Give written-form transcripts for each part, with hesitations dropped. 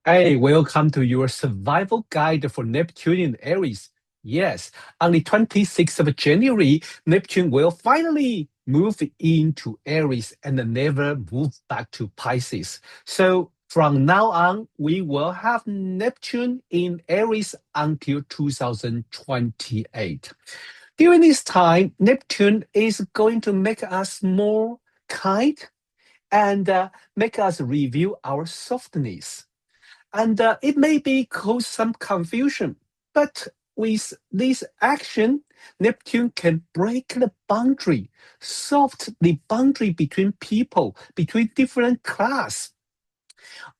Hey, welcome to your survival guide for Neptune in Aries. Yes, on the 26th of January, Neptune will finally move into Aries and never move back to Pisces. So from now on, we will have Neptune in Aries until 2028. During this time, Neptune is going to make us more kind and make us review our softness. And it may be cause some confusion, but with this action, Neptune can break the boundary, soft the boundary between people, between different class.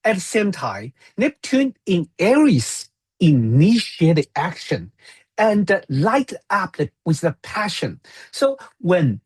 At the same time, Neptune in Aries initiate the action and light up with the passion. So when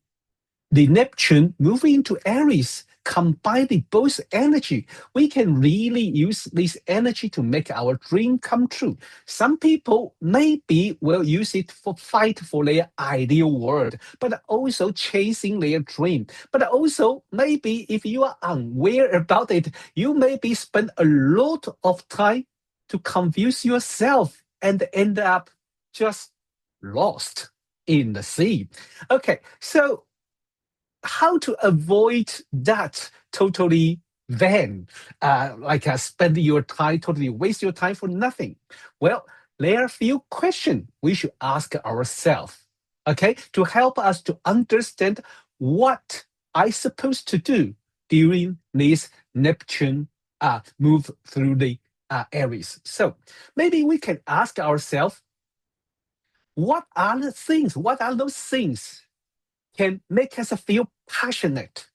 the Neptune moving into Aries, combining both energy, we can really use this energy to make our dream come true. Some people maybe will use it for fight for their ideal world, but also chasing their dream. But also maybe if you are unaware about it, you maybe spend a lot of time to confuse yourself and end up just lost in the sea. Okay, so how to avoid that totally vain, spending your time, totally waste your time for nothing? Well, there are a few questions we should ask ourselves, okay, to help us to understand what I supposed to do during this Neptune move through the Aries. So maybe we can ask ourselves, what are those things can make us feel passionate,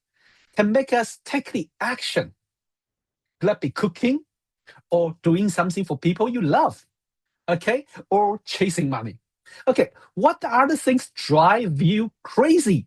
can make us take the action. Could that be cooking or doing something for people you love, okay? Or chasing money. Okay, what are the things drive you crazy,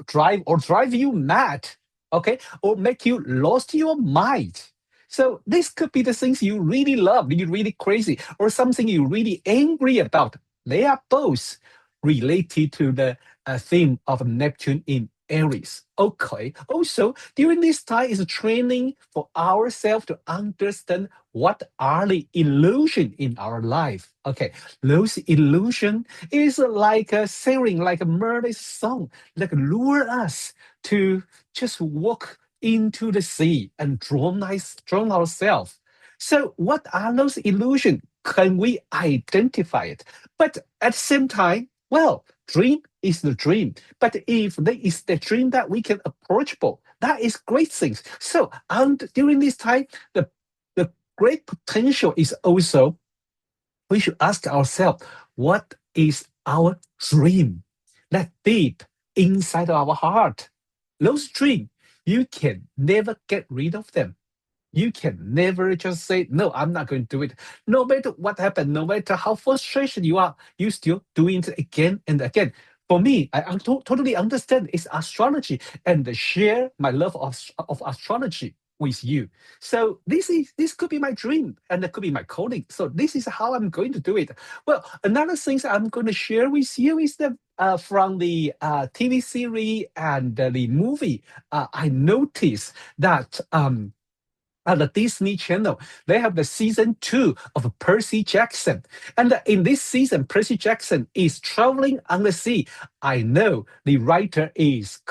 drive you mad, okay? Or make you lost your mind? So this could be the things you really love, you really crazy, or something you really angry about. They are both related to the theme of Neptune in Aries. Okay. Also, during this time is training for ourselves to understand what are the illusion in our life. Okay, those illusion is like a sailing, like a mermaid song, like lure us to just walk into the sea and drown ourselves. So, what are those illusions? Can we identify it? But at the same time, well, dream is the dream. But if there is the dream that we can approachable, that is great things. So, and during this time, the great potential is also we should ask ourselves, what is our dream? That deep inside our heart. Those dreams, you can never get rid of them. You can never just say, no, I'm not going to do it. No matter what happened, no matter how frustrated you are, you still doing it again and again. For me, I totally understand it's astrology and share my love of astrology with you. So this could be my dream and it could be my calling. So this is how I'm going to do it. Well, another thing I'm going to share with you is that from the TV series and the movie, I noticed that the Disney Channel, they have the season 2 of Percy Jackson. And in this season, Percy Jackson is traveling on the sea. I know the writer is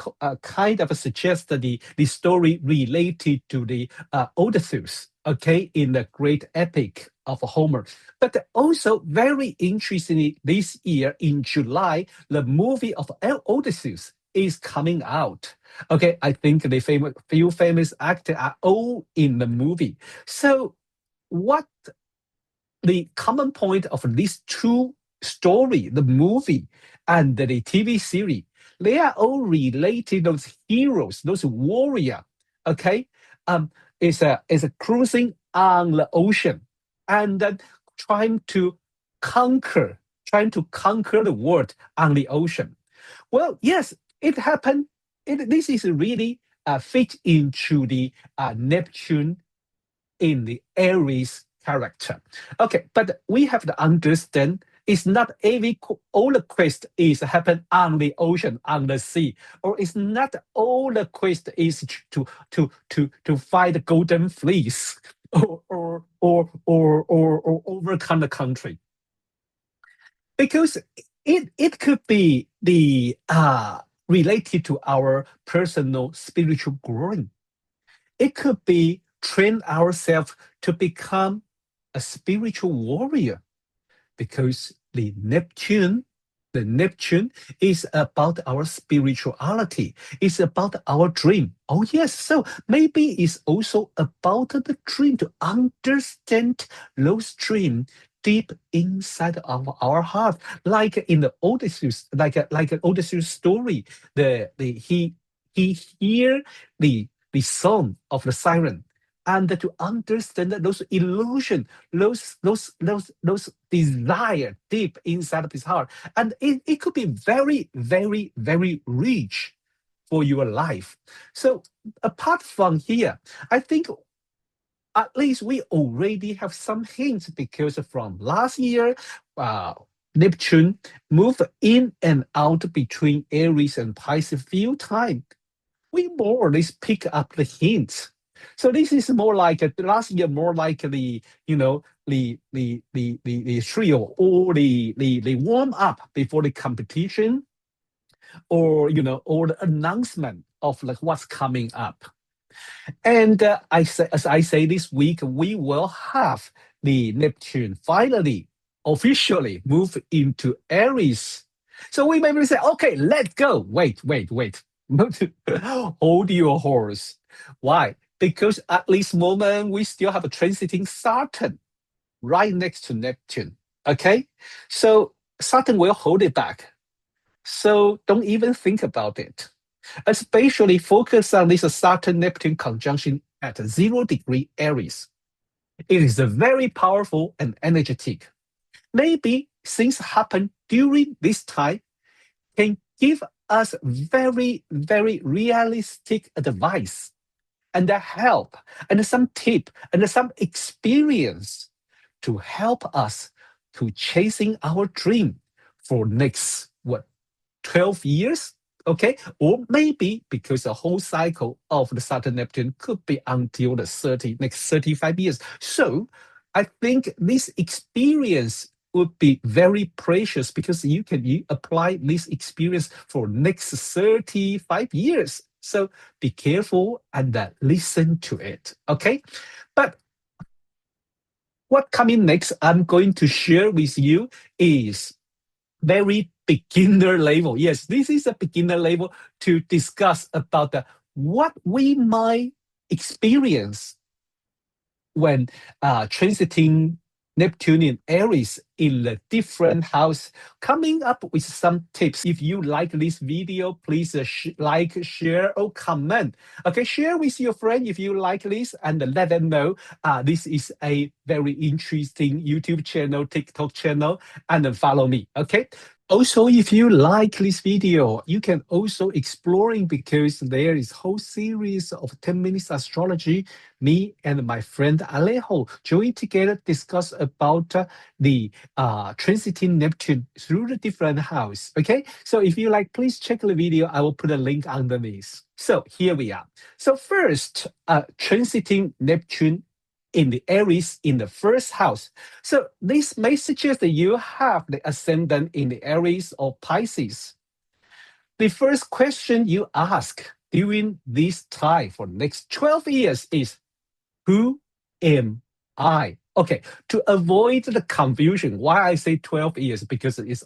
kind of suggest the story related to the Odysseus, okay, in the great epic of Homer. But also very interestingly, this year in July, the movie of Odysseus is coming out. Okay, I think the few famous actors are all in the movie. So, what the common point of these two story, the movie and the TV series, they are all related. Those heroes, those warrior, okay, um, is a cruising on the ocean and then trying to conquer, trying to conquer the world on the ocean. Well, yes, it happened. This is really fit into the Neptune in the Aries character. Okay, but we have to understand it's not all the quest is happen on the ocean, on the sea, or it's not all the quest is to find the golden fleece. Or or overcome the country. Because it could be the related to our personal spiritual growing. It could be train ourselves to become a spiritual warrior, because the Neptune is about our spirituality. It's about our dream. Oh yes, so maybe it's also about the dream, to understand those dreams deep inside of our heart, like in the Odysseus, like an Odysseus story. He hear the song of the siren, and to understand those illusion, those desire deep inside of his heart. And it could be very, very, very rich for your life. So apart from here, I think at least we already have some hints, because from last year, Neptune moved in and out between Aries and Pisces a few times. We more or less pick up the hints. So this is more like last year, more like the trio, or the warm up before the competition, or or the announcement of like what's coming up. And as I say, this week we will have the Neptune finally officially move into Aries. So we maybe say, okay, let's go. Wait. Hold your horse. Why? Because at this moment we still have a transiting Saturn right next to Neptune. Okay? So Saturn will hold it back. So don't even think about it. Especially focus on this Saturn-Neptune conjunction at 0° Aries. It is very powerful and energetic. Maybe things happen during this time can give us very, very realistic advice and help and some tip and some experience to help us to chasing our dream for next 12 years. Okay, or maybe because the whole cycle of the Saturn Neptune could be until the next 35 years. So I think this experience would be very precious, because you can apply this experience for next 35 years. So be careful and listen to it. Okay, but what coming next I'm going to share with you is very beginner level. Yes, this is a beginner level to discuss about what we might experience when transiting Neptune in Aries in the different house. Coming up with some tips. If you like this video, please like, share, or comment. Okay, share with your friend if you like this, and let them know this is a very interesting YouTube channel, TikTok channel, and follow me. Okay. Also, if you like this video, you can also exploring, because there is whole series of 10 minutes astrology. Me and my friend Alejo join together, discuss about the transiting Neptune through the different house. Okay, so if you like, please check the video. I will put a link underneath. So here we are. So first, transiting Neptune in the Aries in the first house. So this may suggest that you have the ascendant in the Aries or Pisces. The first question you ask during this time for next 12 years is, who am I? Okay, to avoid the confusion, why I say 12 years, because we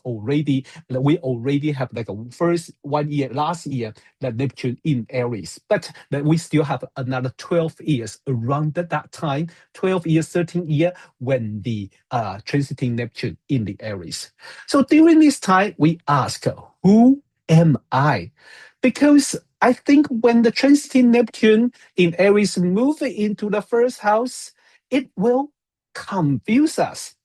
already have like a first 1 year, last year, the Neptune in Aries, but then we still have another 12 years around that time, 12 years, 13 years, when the transiting Neptune in the Aries. So during this time, we ask, who am I? Because I think when the transiting Neptune in Aries move into the first house, it will confuse us.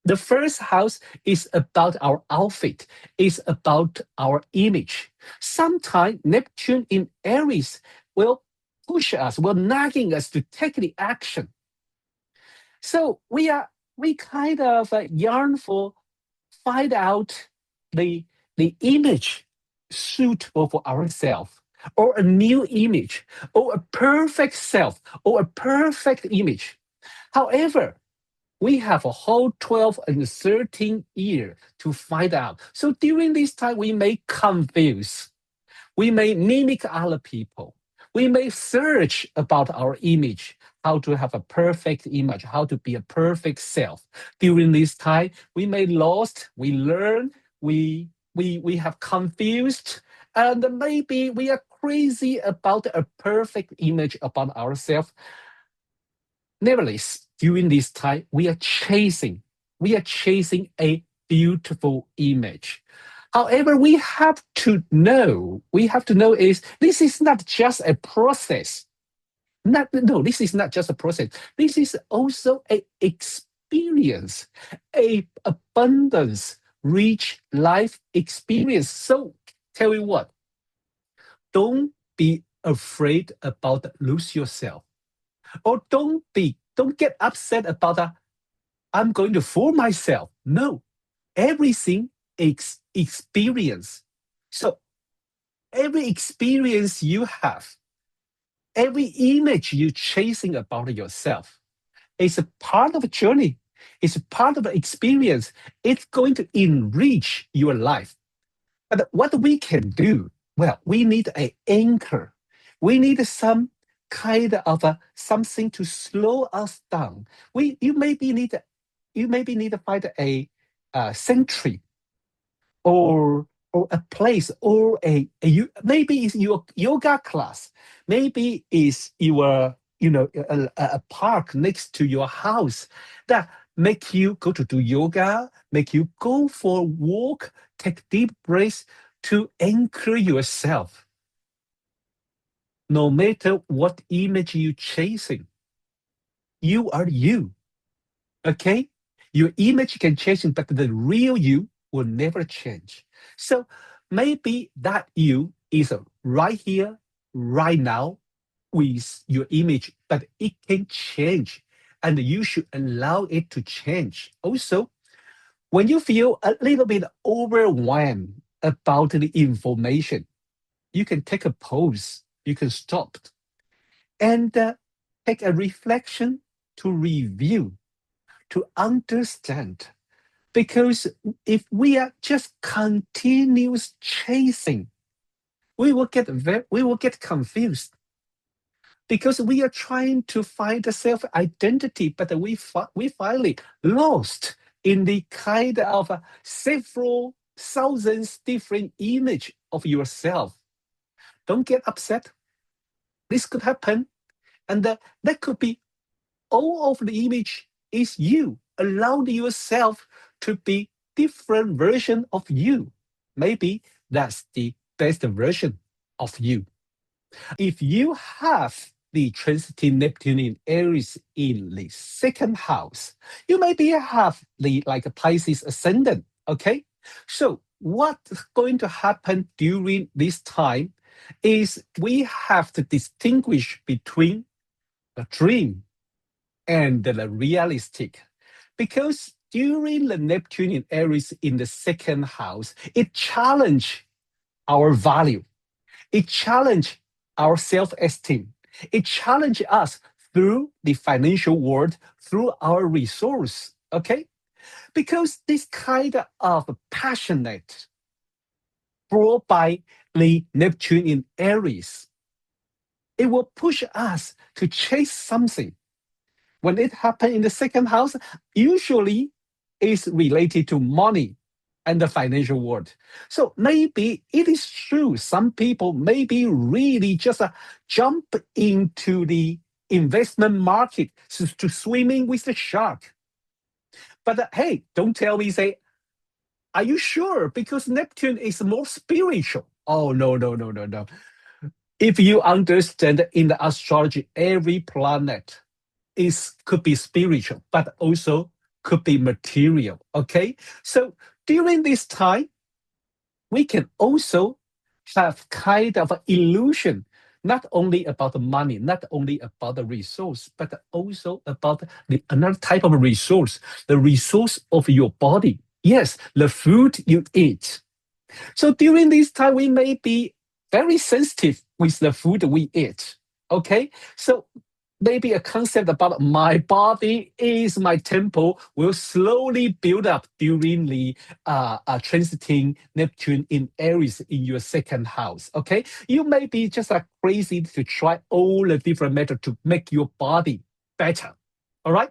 The first house is about our outfit, is about our image. Sometimes Neptune in Aries will push us, will nagging us to take the action. So we kind of yearn for find out the image suitable for ourselves, or a new image, or a perfect self, or a perfect image. However, we have a whole 12 and 13 years to find out. So during this time, we may confuse. We may mimic other people. We may search about our image, how to have a perfect image, how to be a perfect self. During this time, we may lost, we learn, we have confused, and maybe we are crazy about a perfect image about ourselves. Nevertheless, during this time, we are chasing a beautiful image. However, we have to know is this is not just a process. No, this is not just a process. This is also a experience, a abundance, rich life experience. So tell you what, don't be afraid about lose yourself. Or don't get upset about I'm going to fool myself. No, everything is experience. So every experience you have, every image you're chasing about yourself is a part of a journey. It's a part of the experience. It's going to enrich your life. But what we can do, well, we need an anchor. We need some kind of something to slow us down. You maybe need to find a sanctuary or a place or maybe it's your yoga class, maybe it's your a park next to your house that make you go to do yoga, make you go for a walk, take deep breaths to anchor yourself. No matter what image you're chasing, you are you. Okay? Your image can change, but the real you will never change. So maybe that you is right here, right now, with your image, but it can change, and you should allow it to change. Also, when you feel a little bit overwhelmed about the information, you can take a pause, you can stop, and take a reflection to review, to understand. Because if we are just continuous chasing, we will get confused because we are trying to find a self-identity, but we finally lost in the kind of several thousands different image of yourself. Don't get upset. This could happen, and that could be all of the image is you. Allow yourself to be different version of you. Maybe that's the best version of you. If you have the transiting Neptune in Aries in the second house, you maybe have the like a Pisces ascendant. Okay, so what's going to happen during this time is we have to distinguish between the dream and the realistic. Because during the Neptune in Aries in the second house, it challenged our value. It challenged our self-esteem. It challenged us through the financial world, through our resource. Okay? Because this kind of passionate brought by the Neptune in Aries, it will push us to chase something. When it happens in the second house, usually is related to money and the financial world. So maybe it is true. Some people maybe really just jump into the investment market to swimming with the shark. But hey, don't tell me, say, are you sure? Because Neptune is more spiritual. Oh, no, no, no, no, no. If you understand in the astrology, every planet could be spiritual, but also could be material. Okay, so during this time, we can also have kind of an illusion, not only about the money, not only about the resource, but also about another type of resource, the resource of your body. Yes, the food you eat. So during this time, we may be very sensitive with the food we eat. Okay, so maybe a concept about my body is my temple will slowly build up during the transiting Neptune in Aries in your second house. Okay, you may be just crazy to try all the different methods to make your body better. All right,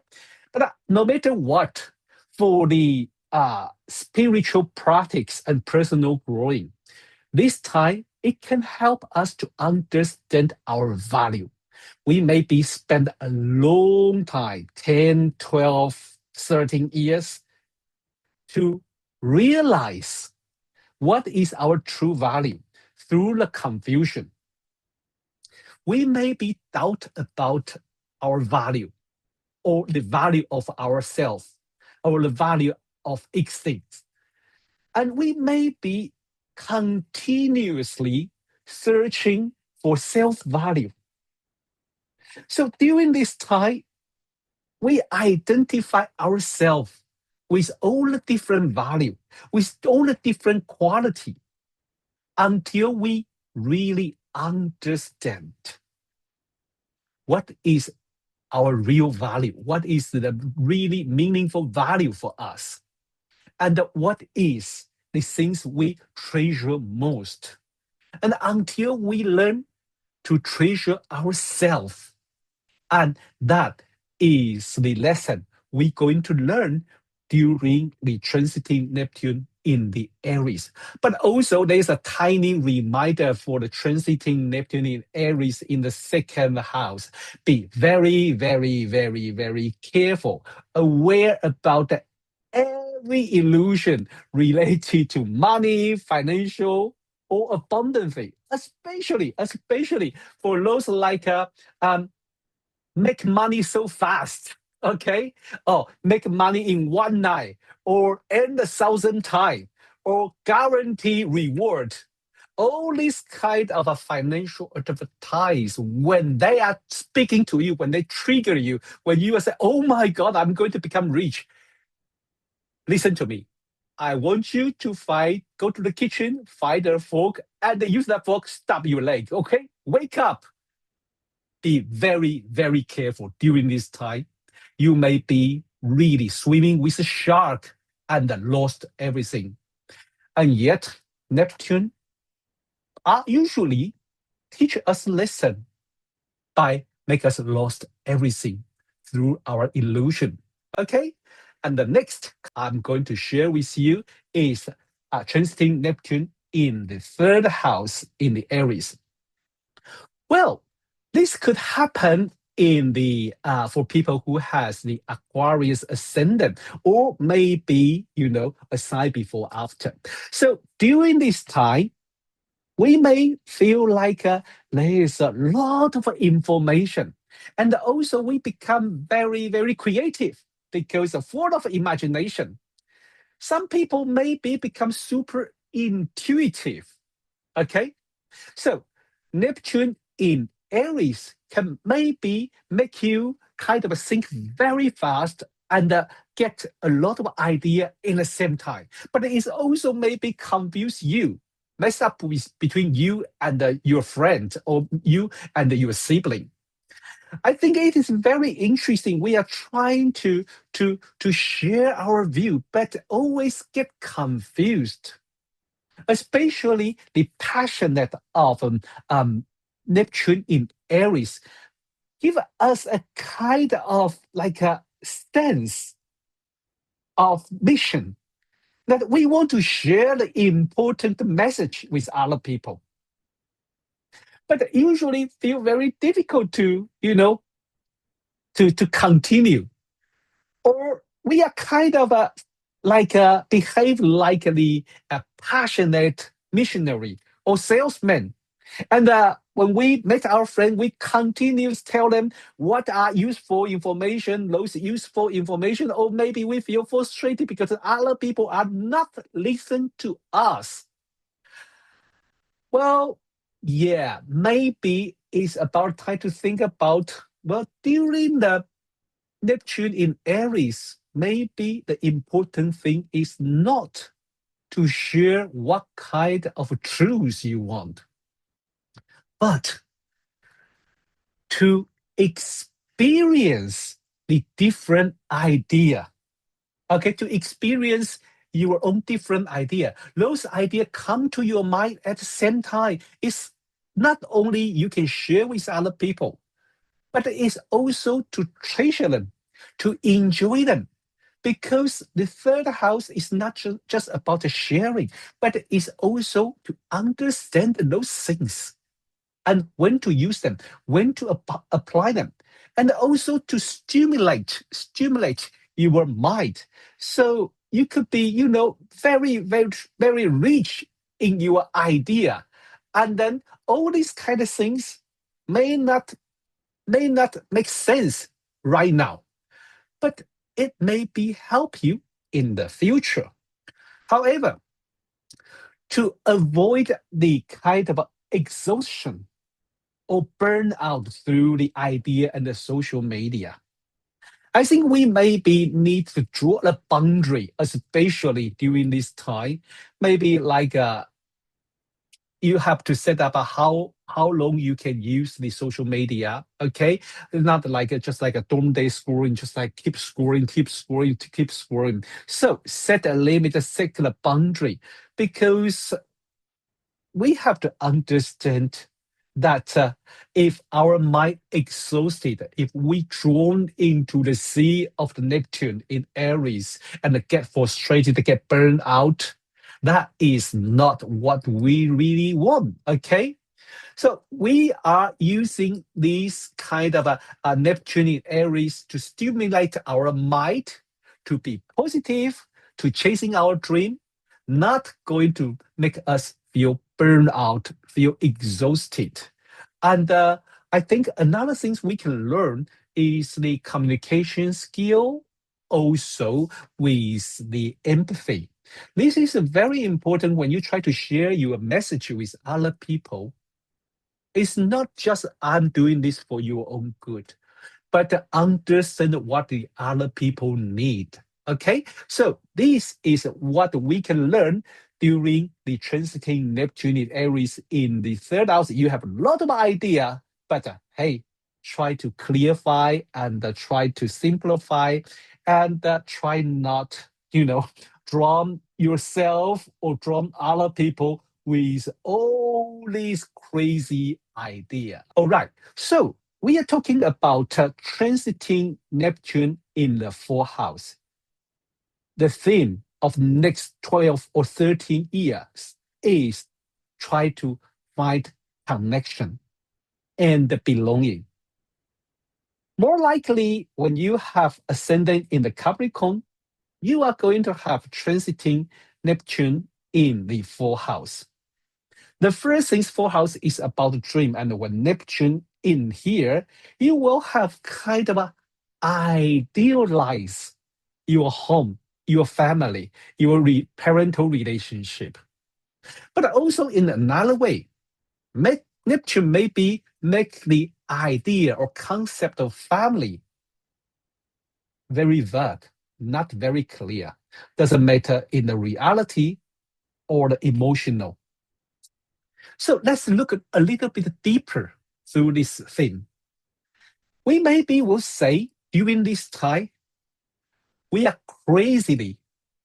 but no matter what, for the spiritual practice and personal growing, this time it can help us to understand our value. We maybe spend a long time, 10, 12, 13 years, to realize what is our true value through the confusion. We may be doubt about our value or the value of ourselves or the value of existence. And we may be continuously searching for self-value. So during this time, we identify ourselves with all the different value, with all the different quality, until we really understand what is our real value, what is the really meaningful value for us, and what is the things we treasure most. And until we learn to treasure ourselves, and that is the lesson we're going to learn during the transiting Neptune in the Aries. But also there's a tiny reminder for the transiting Neptune in Aries in the second house. Be very, very, very, very careful, aware about every illusion related to money, financial, or abundantly, especially for those like make money so fast, okay? Or make money in one night, or earn 1,000 times, or guarantee reward. All these kind of a financial advertise, when they are speaking to you, when they trigger you, when you say, oh my God, I'm going to become rich. Listen to me. I want you to go to the kitchen, find a fork, and use that fork, stab your leg, okay? Wake up. Be very, very careful during this time. You may be really swimming with a shark and lost everything. And yet, Neptune usually teach us lesson by make us lost everything through our illusion. Okay? And the next I'm going to share with you is transiting Neptune in the third house in the Aries. Well, this could happen in the for people who has the Aquarius ascendant, or maybe a sign before after. So during this time, we may feel like there is a lot of information, and also we become very, very creative because full of imagination. Some people maybe become super intuitive. Okay, so Neptune in Aries can maybe make you kind of think very fast and get a lot of idea in the same time. But it also maybe confuse you, mess up between you and your friend, or you and your sibling. I think it is very interesting. We are trying to share our view, but always get confused, especially the passionate of Neptune in Aries, give us a kind of like a sense of mission that we want to share the important message with other people. But usually feel very difficult to continue. Or we are kind of behave like the passionate missionary or salesman. And when we meet our friend, we continue to tell them what are useful information, those useful information, or maybe we feel frustrated because other people are not listening to us. Well, yeah, maybe it's about time to think about, well, during the Neptune in Aries, maybe the important thing is not to share what kind of truths you want, but to experience the different idea. Okay, to experience your own different idea. Those ideas come to your mind at the same time. It's not only you can share with other people, but it's also to treasure them, to enjoy them. Because the third house is not just about the sharing, but it's also to understand those things and when to use them, when to apply them, and also to stimulate your mind. So you could be, very, very, very rich in your idea. And then all these kind of things may not make sense right now, but it may be help you in the future. However, to avoid the kind of exhaustion or burnout through the idea and the social media, I think we maybe need to draw a boundary, especially during this time. Maybe like you have to set up how long you can use the social media. Okay, not like just like a dorm day scoring, just like keep scoring, keep scoring. So set a limit, set a boundary, because we have to understand that if our mind exhausted, if we drawn into the sea of the Neptune in Aries and get frustrated, get burned out, that is not what we really want. Okay, so we are using these kind of Neptune in Aries to stimulate our mind to be positive, to chasing our dream, not going to make us feel burned out, feel exhausted. And I think another thing we can learn is the communication skill, also with the empathy. This is very important when you try to share your message with other people. It's not just I'm doing this for your own good, but to understand what the other people need. Okay, so this is what we can learn during the transiting Neptune in Aries in the third house. You have a lot of idea, but hey, try to clarify and try to simplify, and try not, drown yourself or drown other people with all these crazy idea. All right, so we are talking about transiting Neptune in the fourth house. The theme of next 12 or 13 years is try to find connection and belonging. More likely, when you have ascendant in the Capricorn, you are going to have transiting Neptune in the fourth house. The first thing, fourth house is about the dream, and when Neptune in here, you will have kind of a idealize your home, your family, your parental relationship. But also in another way, Neptune maybe make the idea or concept of family very vague, not very clear. Doesn't matter in the reality or the emotional. So let's look a little bit deeper through this thing. We maybe will say during this time, we are crazily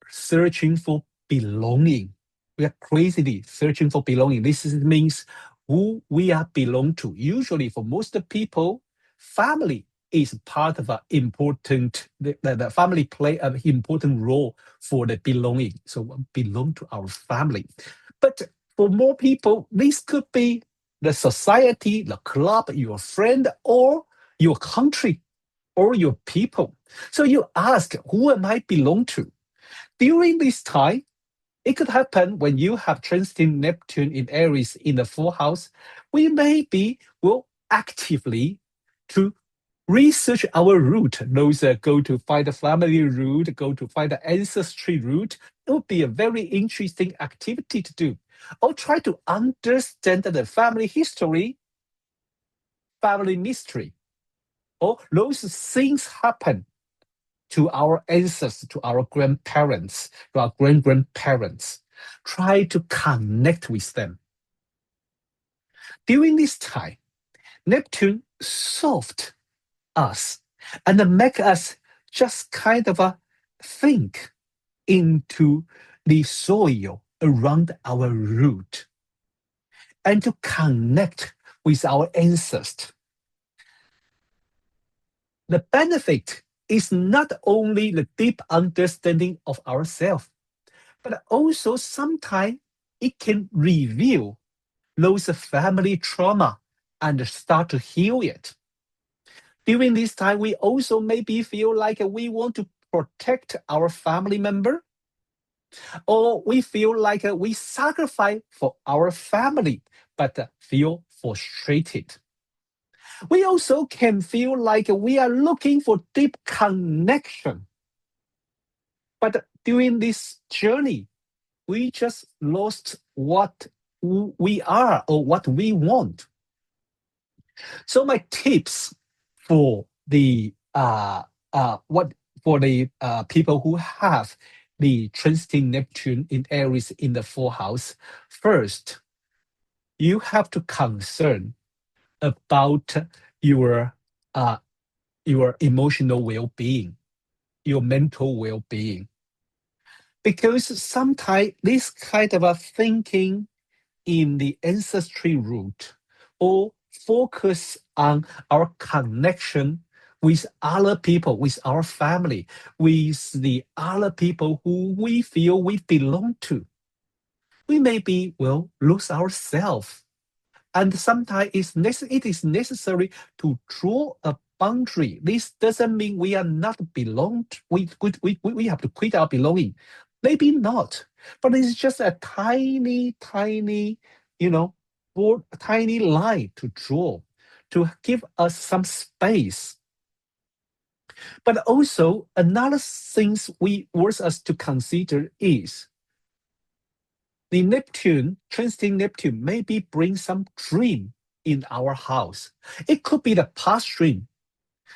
searching for belonging. We are crazily searching for belonging. Means who we are belong to. Usually for most people, family is part of an important, the family play an important role for the belonging. So we belong to our family. But for more people, this could be the society, the club, your friend, or your country, or your people. So you ask, who am I belong to? During this time, it could happen when you have transiting Neptune in Aries in the fourth house. We maybe will actively to research our root. Those go to find the family root, go to find the ancestry root. It would be a very interesting activity to do. Or try to understand the family history, family mystery. Or those things happen to our ancestors, to our grandparents, to our grandparents. Try to connect with them. During this time, Neptune soft us and make us just kind of think into the soil around our root and to connect with our ancestors. The benefit is not only the deep understanding of ourselves, but also sometimes it can reveal those family trauma and start to heal it. During this time, we also maybe feel like we want to protect our family member, or we feel like we sacrifice for our family, but feel frustrated. We also can feel like we are looking for deep connection. But during this journey, we just lost what we are or what we want. So my tips for the people who have the transiting Neptune in Aries in the fourth house, first, you have to concern about your uh, your emotional well-being, your mental well-being, because sometimes this kind of a thinking in the ancestry root or focus on our connection with other people, with our family, with the other people who we feel we belong to. We maybe will lose ourselves. And sometimes it is necessary to draw a boundary. This doesn't mean we are not belonged. We have to quit our belonging. Maybe not, but it's just a tiny, tiny, tiny line to draw to give us some space. But also another thing we wants us to consider is the Neptune, transiting Neptune, maybe bring some dream in our house. It could be the past dream.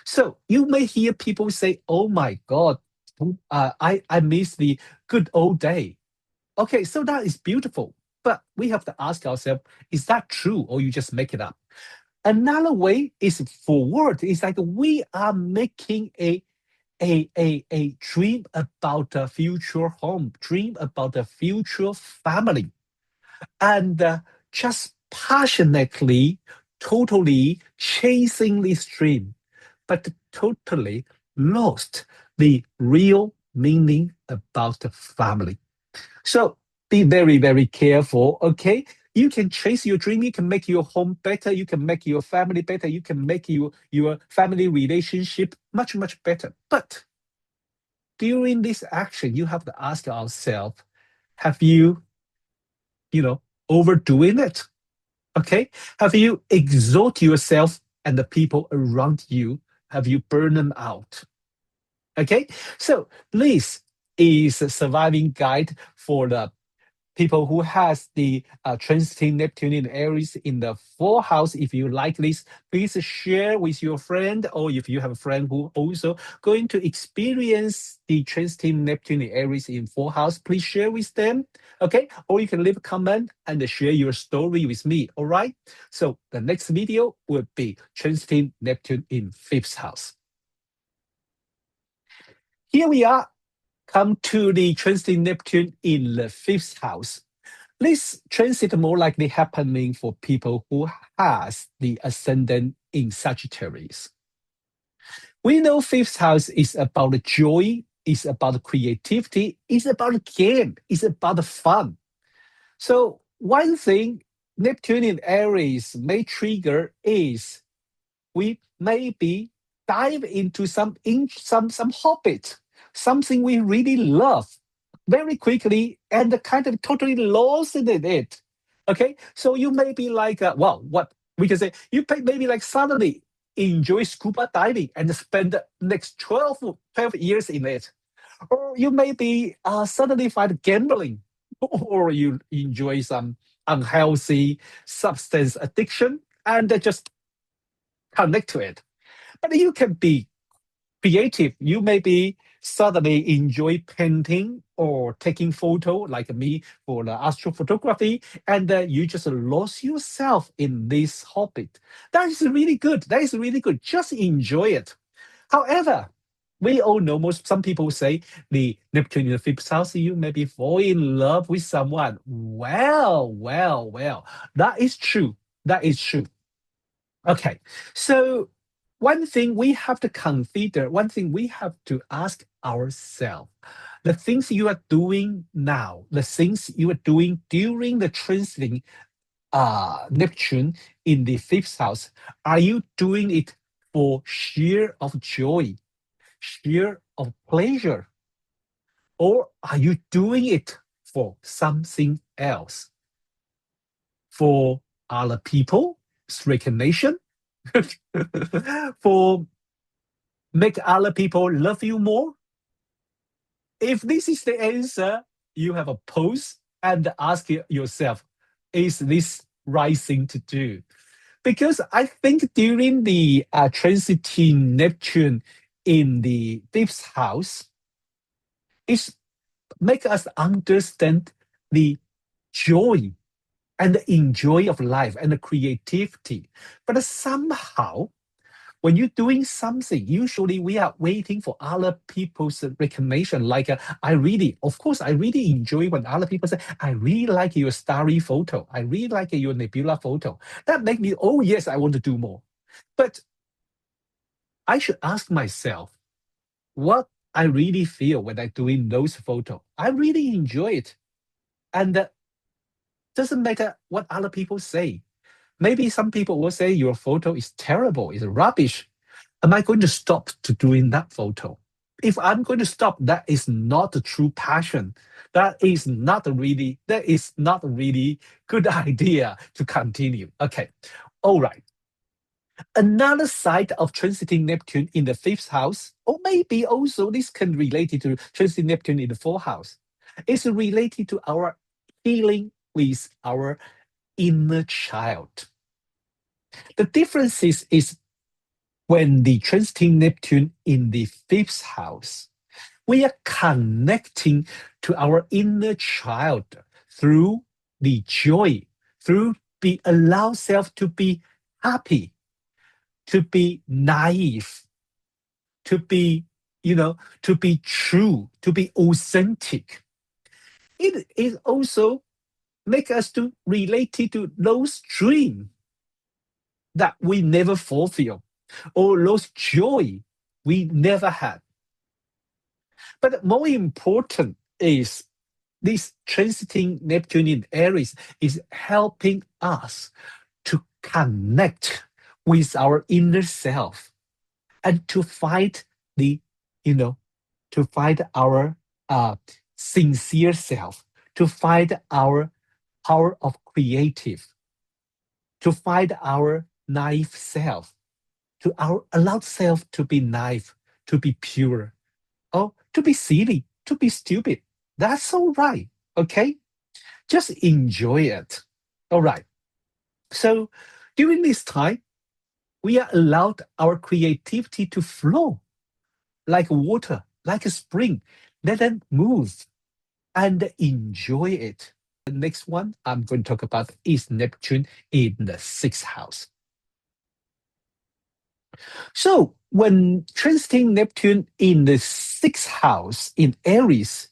So you may hear people say, "Oh my God, I miss the good old day." Okay, so that is beautiful, but we have to ask ourselves: is that true, or you just make it up? Another way is forward. It's like we are making a dream about a future home, dream about a future family, and just passionately, totally chasing this dream, but totally lost the real meaning about the family. So be very, very careful, okay? You can chase your dream, you can make your home better, you can make your family better, you can make your family relationship much, much better. But during this action, you have to ask yourself, have you overdoing it? Okay? Have you exhaust yourself and the people around you? Have you burned them out? Okay? So this is a surviving guide for the people who has the transiting Neptune in Aries in the fourth house. If you like this, please share with your friend, or if you have a friend who also going to experience the transiting Neptune in Aries in fourth house, please share with them. Okay, or you can leave a comment and share your story with me. All right. So the next video will be transiting Neptune in fifth house. Here we are. Come to the transiting Neptune in the fifth house. This transit more likely happening for people who has the ascendant in Sagittarius. We know fifth house is about joy, is about creativity, is about game, is about fun. So one thing Neptune in Aries may trigger is we maybe dive into some hobbit, something we really love very quickly and kind of totally lost in it. Okay, so you may be like, well, what we can say, you maybe like suddenly enjoy scuba diving and spend the next 12 years in it. Or you may be suddenly find gambling, or you enjoy some unhealthy substance addiction and just connect to it. But you can be creative. You may be suddenly enjoy painting or taking photo like me for the astrophotography, and you just lost yourself in this hobby. That is really good. That is really good. Just enjoy it. However, we all know some people say the Neptune in the fifth house, you maybe fall in love with someone. Well, that is true. That is true. Okay, so one thing we have to consider, one thing we have to ask ourselves, the things you are doing now, the things you are doing during the transiting Neptune in the fifth house, are you doing it for sheer of joy, sheer of pleasure, or are you doing it for something else, for other people's recognition, for make other people love you more? If this is the answer, you have a pause and ask yourself, is this right thing to do? Because I think during the transiting Neptune in the fifth house, it make us understand the joy and the enjoy of life and the creativity. But somehow, when you're doing something, usually we are waiting for other people's recognition. Like of course, I really enjoy when other people say, I really like your starry photo. I really like your nebula photo. That make me, oh yes, I want to do more. But I should ask myself, what I really feel when I'm doing those photos. I really enjoy it. And doesn't matter what other people say. Maybe some people will say your photo is terrible, it's rubbish. Am I going to stop to doing that photo? If I'm going to stop, that is not the true passion. That is not a really good idea to continue. Okay. All right. Another side of transiting Neptune in the fifth house, or maybe also this can relate to transiting Neptune in the fourth house, is related to our healing with our inner child. The difference is when the transiting Neptune in the fifth house, we are connecting to our inner child through the joy, through the allow self to be happy, to be naive, to be, to be true, to be authentic. It is also make us to relate it to those dreams that we never fulfill or those joy we never had. But more important is this transiting Neptune in Aries is helping us to connect with our inner self and to find the, to find our sincere self, to find our power of creative, to find our naive self, to our allowed self to be naive, to be pure, or to be silly, to be stupid. That's all right. Okay? Just enjoy it. All right. So during this time, we are allowed our creativity to flow like water, like a spring. Let them move and enjoy it. The next one I'm going to talk about is Neptune in the sixth house. So when transiting Neptune in the sixth house in Aries,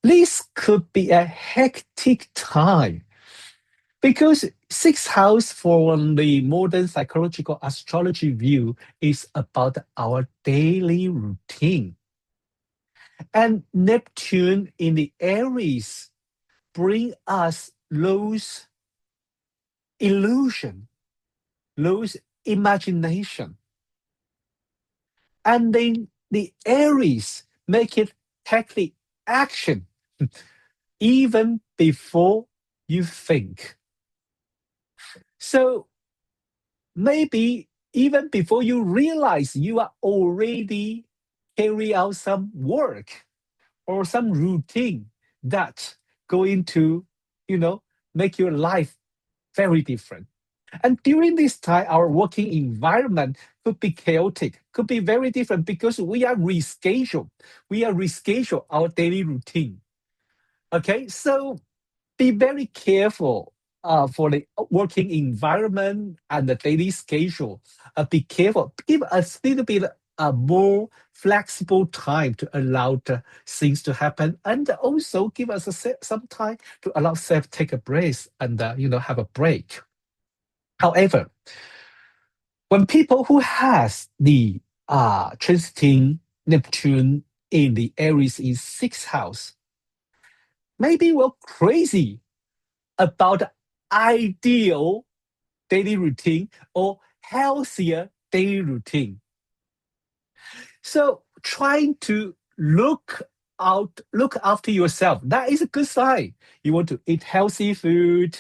this could be a hectic time because sixth house from the modern psychological astrology view is about our daily routine. And Neptune in the Aries bring us those illusion, those imagination. And then the Aries make it take the action even before you think. So maybe even before you realize you are already carry out some work or some routine that going to, make your life very different. And during this time, our working environment could be chaotic, could be very different because we are rescheduled. We are rescheduled our daily routine. Okay, so be very careful for the working environment and the daily schedule. Be careful. Give us a little bit more flexible time to allow the things to happen, and also give us some time to allow self take a break and have a break. However, when people who has the transiting Neptune in the Aries in sixth house, maybe we're crazy about ideal daily routine or healthier daily routine. So trying to look after yourself, that is a good sign. You want to eat healthy food,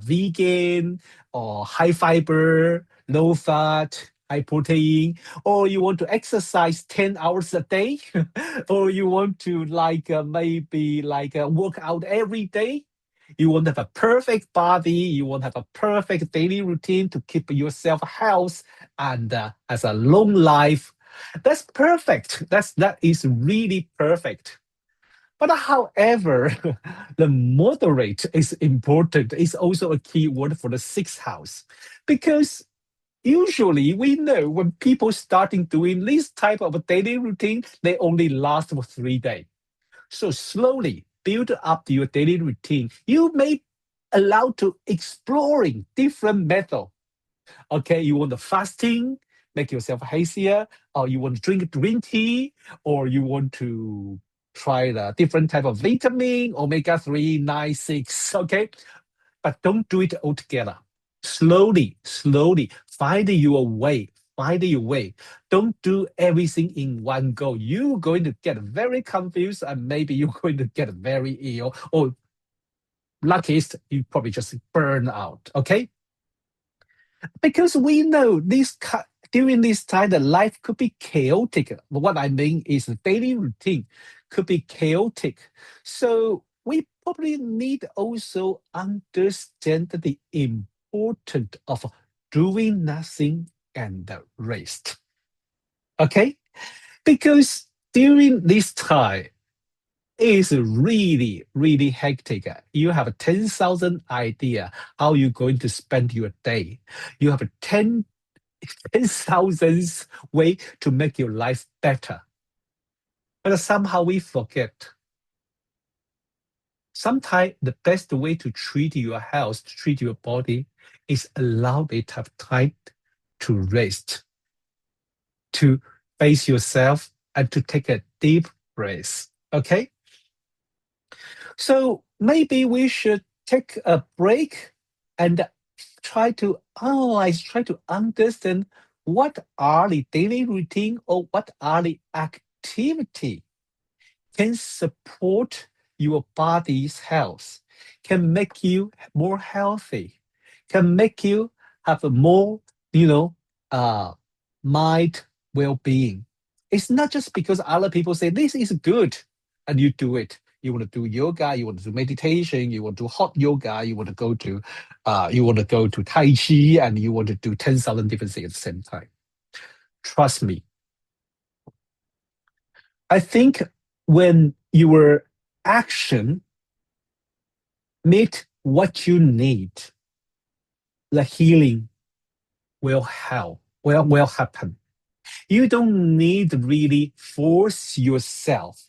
vegan or high fiber, low fat, high protein, or you want to exercise 10 hours a day, or you want to maybe work out every day. You want to have a perfect body. You want to have a perfect daily routine to keep yourself health and as a long life. That's perfect. That is really perfect. But however, the moderate is important. It's also a key word for the sixth house, because usually we know when people starting doing this type of daily routine, they only last for 3 days. So slowly build up your daily routine. You may allow to exploring different method. Okay, you want the fasting, make yourself healthier, or you want to drink green tea, or you want to try the different type of vitamin, omega-3, 9, 6, okay? But don't do it all together. Slowly, find your way. Find your way. Don't do everything in one go. You're going to get very confused and maybe you're going to get very ill. Or luckiest, you probably just burn out. Okay? Because we know during this time, the life could be chaotic. What I mean is the daily routine could be chaotic. So we probably need also understand the importance of doing nothing and the rest. Okay? Because during this time, it's really hectic. You have 10,000 idea how you're going to spend your day. You have 10,000 way to make your life better. But somehow we forget. Sometimes the best way to treat your health, to treat your body, is allow it to have time to rest, to face yourself, and to take a deep breath. Okay? So maybe we should take a break and try to analyze, try to understand what are the daily routine or what are the activity can support your body's health, can make you more healthy, can make you have a more, uh, mind well-being. It's not just because other people say this is good and you do it. You want to do yoga, you want to do meditation, you want to do hot yoga, you want to go to Tai Chi, and you want to do 10,000 different things at the same time. Trust me. I think when your action meet what you need, the healing will happen. You don't need to really force yourself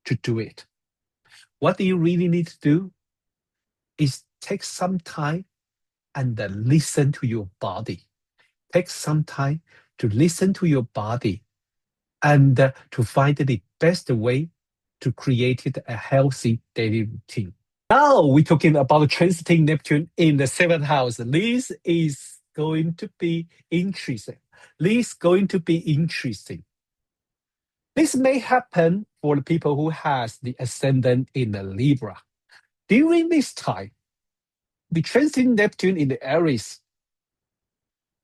to do it. What you really need to do is take some time and then listen to your body. Take some time to listen to your body and to find the best way to create a healthy daily routine. Now we're talking about transiting Neptune in the seventh house. This is going to be interesting. This may happen for the people who has the ascendant in the Libra. During this time, the transiting Neptune in the Aries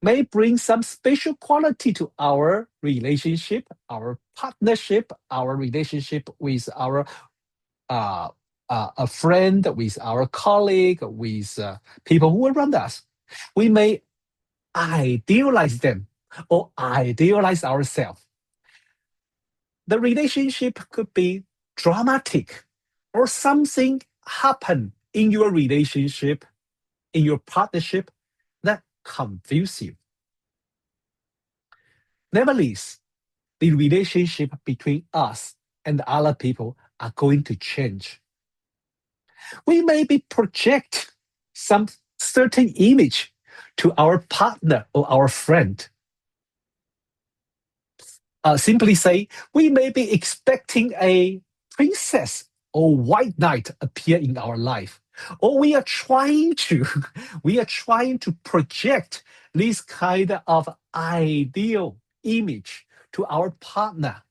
may bring some special quality to our relationship, our partnership, our relationship with our a friend, with our colleague, with people who around us. We may idealize them or idealize ourselves. The relationship could be dramatic, or something happen in your relationship, in your partnership, that confuse you. Nevertheless, the relationship between us and other people are going to change. We maybe project some certain image to our partner or our friend. Simply say, we may be expecting a princess or white knight appear in our life, or we are trying to project this kind of ideal image to our partner,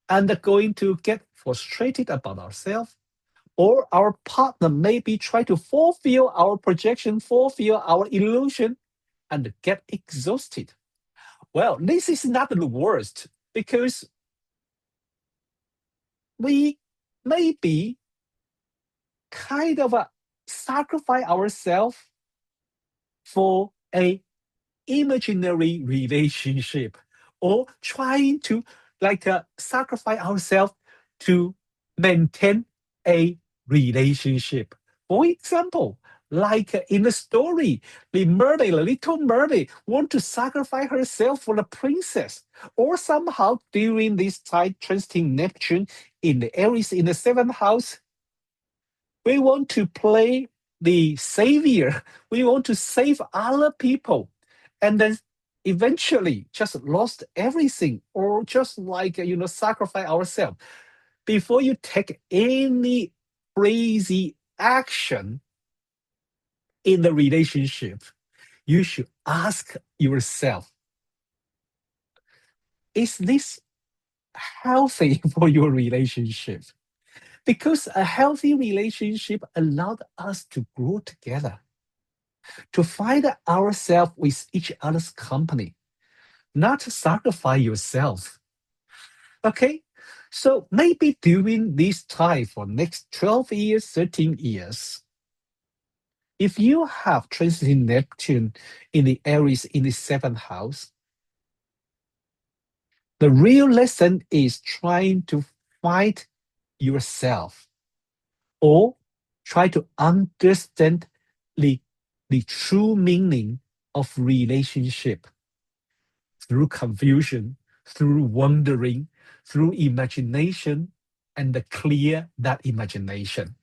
and going to get frustrated about ourselves, or our partner maybe try to fulfill our projection, fulfill our illusion, and get exhausted. Well, this is not the worst, because we maybe kind of sacrifice ourselves for a imaginary relationship, or trying to sacrifice ourselves to maintain a relationship. For example, like in the story, the little mermaid, want to sacrifice herself for the princess, or somehow during this time transiting Neptune in the Aries in the seventh house, we want to play the savior. We want to save other people, and then eventually just lost everything, or just sacrifice ourselves. Before you take any crazy action in the relationship, you should ask yourself, is this healthy for your relationship? Because a healthy relationship allowed us to grow together, to find ourselves with each other's company, not sacrifice yourself. Okay? So maybe during this time for next 12 years, 13 years, if you have transiting Neptune in the Aries in the seventh house, the real lesson is trying to find yourself, or try to understand the true meaning of relationship through confusion, through wondering, through imagination, and clear that imagination.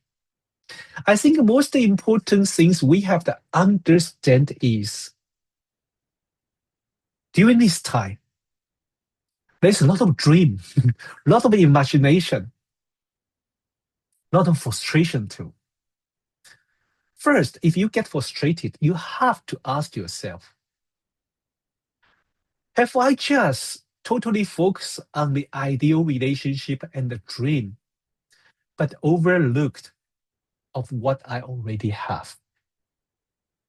I think the most important things we have to understand is, during this time, there's a lot of dream, a lot of imagination, a lot of frustration too. First, if you get frustrated, you have to ask yourself, have I just totally focused on the ideal relationship and the dream, but overlooked of what I already have?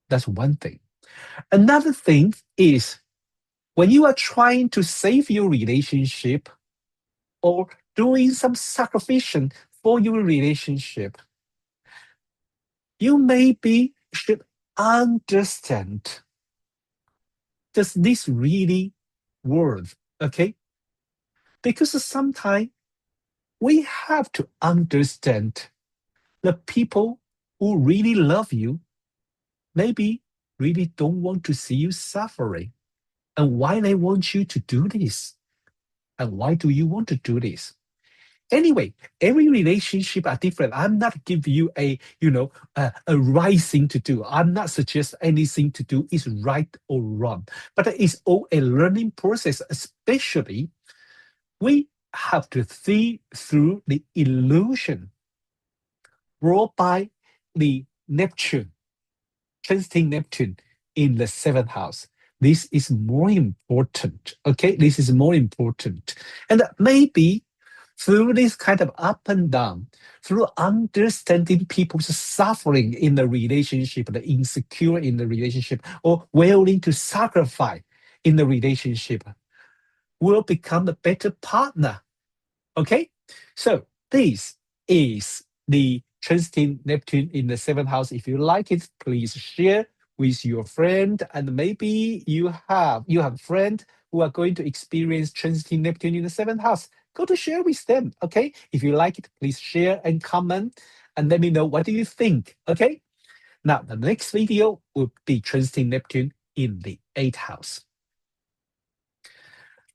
That's one thing. Another thing is, when you are trying to save your relationship or doing some sacrifice for your relationship, you maybe should understand, does this really work? Okay? Because sometimes we have to understand the people who really love you maybe really don't want to see you suffering, and why they want you to do this, and why do you want to do this. Anyway, every relationship are different. I'm not giving you a right thing to do. I'm not suggest anything to do is right or wrong, but it's all a learning process. Especially, we have to see through the illusion brought by the Neptune, transiting Neptune in the seventh house. This is more important. Okay, this is more important, and maybe through this kind of up and down, through understanding people's suffering in the relationship, the insecure in the relationship, or willing to sacrifice in the relationship, will become a better partner. Okay? So this is the transiting Neptune in the 7th house. If you like it, please share with your friend, and maybe you have a friend who are going to experience transiting Neptune in the 7th house. Go to share with them, okay? If you like it, please share and comment, and let me know what do you think, okay? Now, the next video will be transiting Neptune in the 8th house.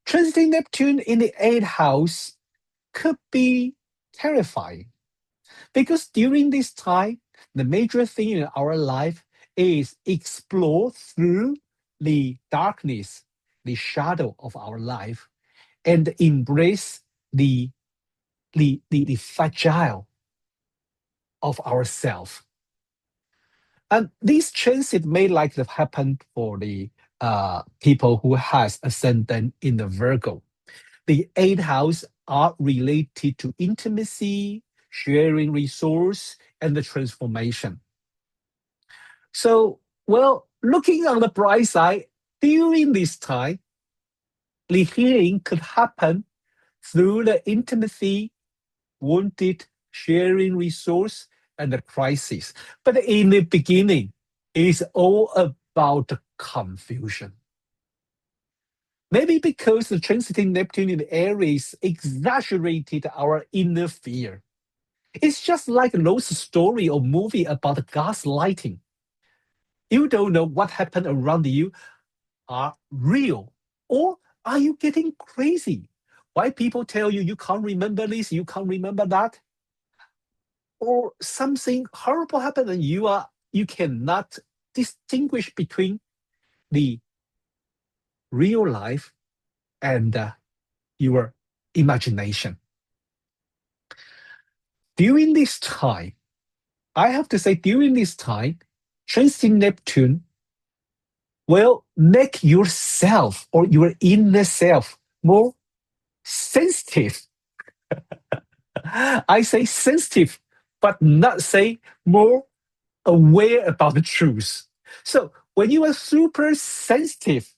Transiting Neptune in the 8th house could be terrifying, because during this time, the major thing in our life is explore through the darkness, the shadow of our life, and embrace the fragile of ourselves. And this transit may likely happen for the people who has ascendant in the Virgo. The 8th house are related to intimacy, sharing resource, and the transformation. So, well, looking on the bright side, during this time, the healing could happen through the intimacy, wounded, sharing resource, and the crisis. But in the beginning, it's all about confusion. Maybe because the transiting Neptune in Aries exaggerated our inner fear. It's just like those story or movie about gaslighting. You don't know what happened around you are real, or are you getting crazy? Why people tell you can't remember this, you can't remember that? Or something horrible happened and you cannot distinguish between the real life and your imagination. During this time, I have to say, during this time, transiting Neptune will make yourself or your inner self more sensitive. I say sensitive, but not say more aware about the truth. So when you are super sensitive,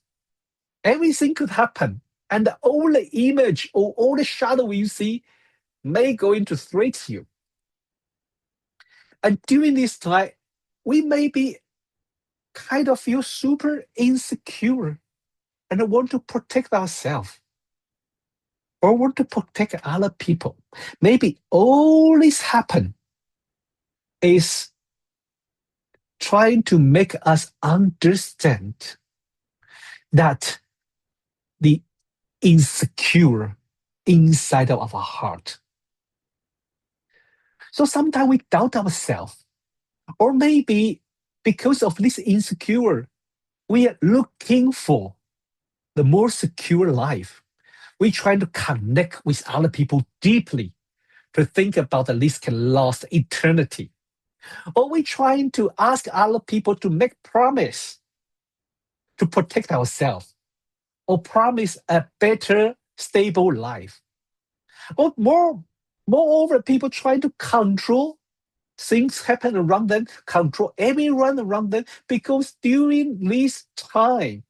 everything could happen. And all the image or all the shadow you see may go into threat you. And during this time, we may be kind of feel super insecure and want to protect ourselves or want to protect other people. Maybe all this happen is trying to make us understand that the insecure inside of our heart. So sometimes we doubt ourselves, or maybe because of this insecure, we are looking for the more secure life. We try to connect with other people deeply to think about that this can last eternity. Or we trying to ask other people to make promise to protect ourselves or promise a better, stable life. Or moreover, people trying to control things happen around them, control everyone around them, because during this time,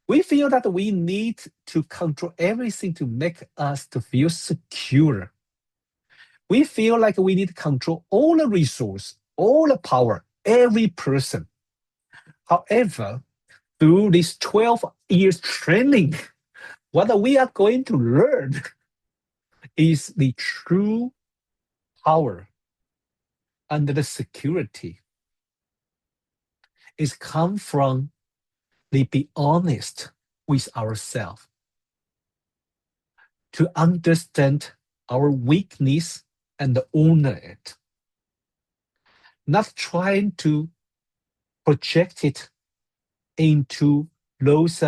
we feel that we need to control everything to make us to feel secure. We feel like we need to control all the resource, all the power, every person. However, through this 12 years training, what we are going to learn is the true power and the security is come from the be honest with ourselves, to understand our weakness and honor it, not trying to project it into those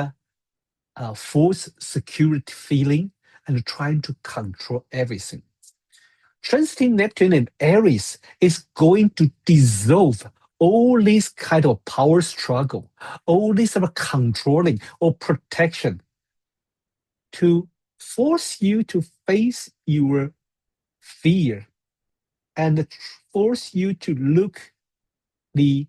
false security feeling and trying to control everything. Transiting Neptune in Aries is going to dissolve all this kind of power struggle, all this sort of controlling or protection, to force you to face your fear and force you to look the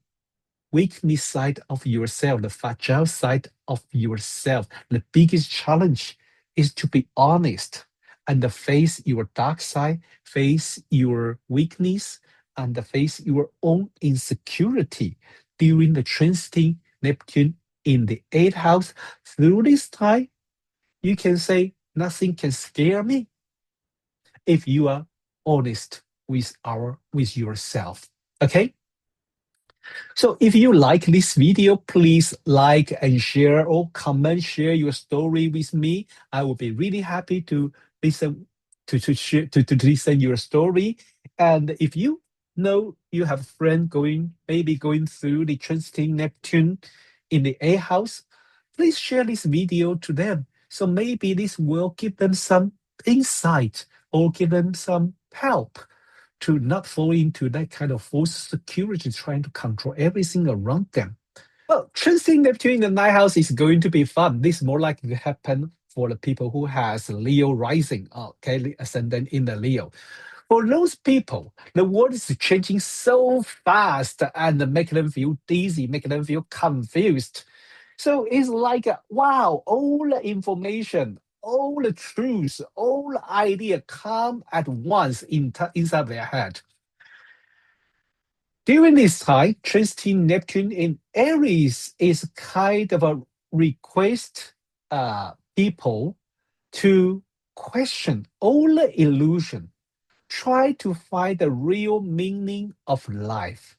weakness side of yourself, the fragile side of yourself. The biggest challenge is to be honest and face your dark side, face your weakness, and face your own insecurity during the transiting Neptune in the 8th house. Through this time, you can say, nothing can scare me if you are honest with yourself. Okay? So if you like this video, please like and share or comment, share your story with me. I will be really happy to listen to listen your story. And if you know you have a friend maybe going through the transiting Neptune in the A house, please share this video to them. So maybe this will give them some insight or give them some help to not fall into that kind of false security trying to control everything around them. Well, transiting Neptune in the ninth house is going to be fun. This is more likely to happen for the people who has Leo rising, okay, the ascendant in the Leo. For those people, the world is changing so fast and make them feel dizzy, make them feel confused. So it's like, wow, all the information, all the truths, all the idea come at once inside their head. During this time, transiting Neptune in Aries is kind of a request people to question all the illusion, try to find the real meaning of life.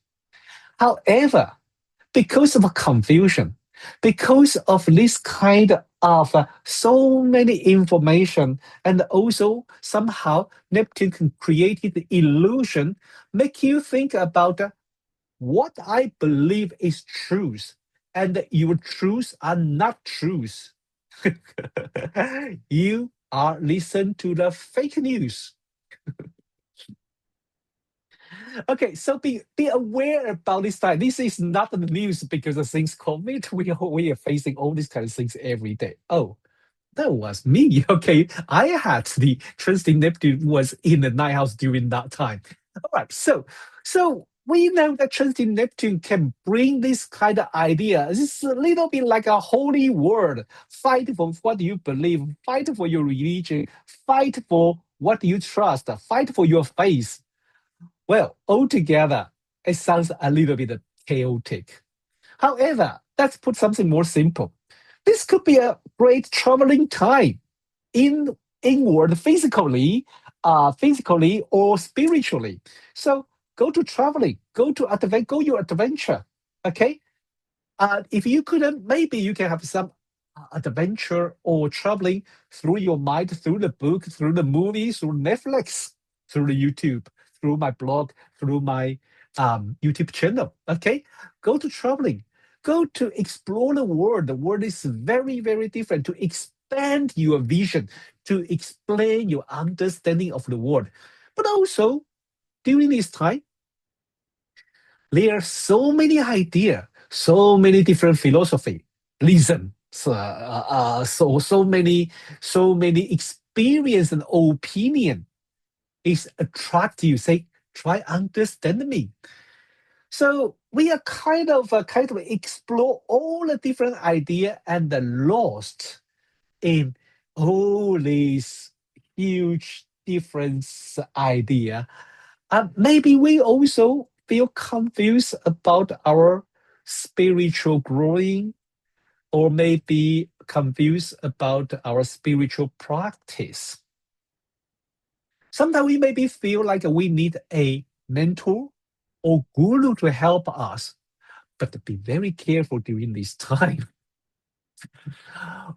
However, because of confusion, because of this kind of so many information, and also somehow Neptune can create the illusion, make you think about what I believe is truth, and your truths are not truth. You are listen to the fake news. Okay, so be aware about this time. This is not the news because of things COVID. We are facing all these kind of things every day. Oh, that was me. Okay, I had the transiting Neptune was in the ninth house during that time. All right, so we know that transiting Neptune can bring this kind of idea. It's a little bit like a holy word. Fight for what you believe. Fight for your religion. Fight for what you trust. Fight for your faith. Well, altogether, it sounds a little bit chaotic. However, let's put something more simple. This could be a great traveling time inward physically or spiritually. So go to traveling, go your adventure. Okay. If you couldn't, maybe you can have some adventure or traveling through your mind, through the book, through the movie, through Netflix, through the YouTube, through my blog, through my YouTube channel. Okay, go to traveling, go to explore the world. The world is very, very different. To expand your vision, to explain your understanding of the world, but also during this time there are so many ideas, so many different philosophy, reason, so many experience and opinion is attract you. Say, try understand me. So we are kind of explore all the different idea and lost in all these huge different idea. Maybe we also feel confused about our spiritual growing, or maybe confused about our spiritual practice. Sometimes we maybe feel like we need a mentor or guru to help us, but be very careful during this time.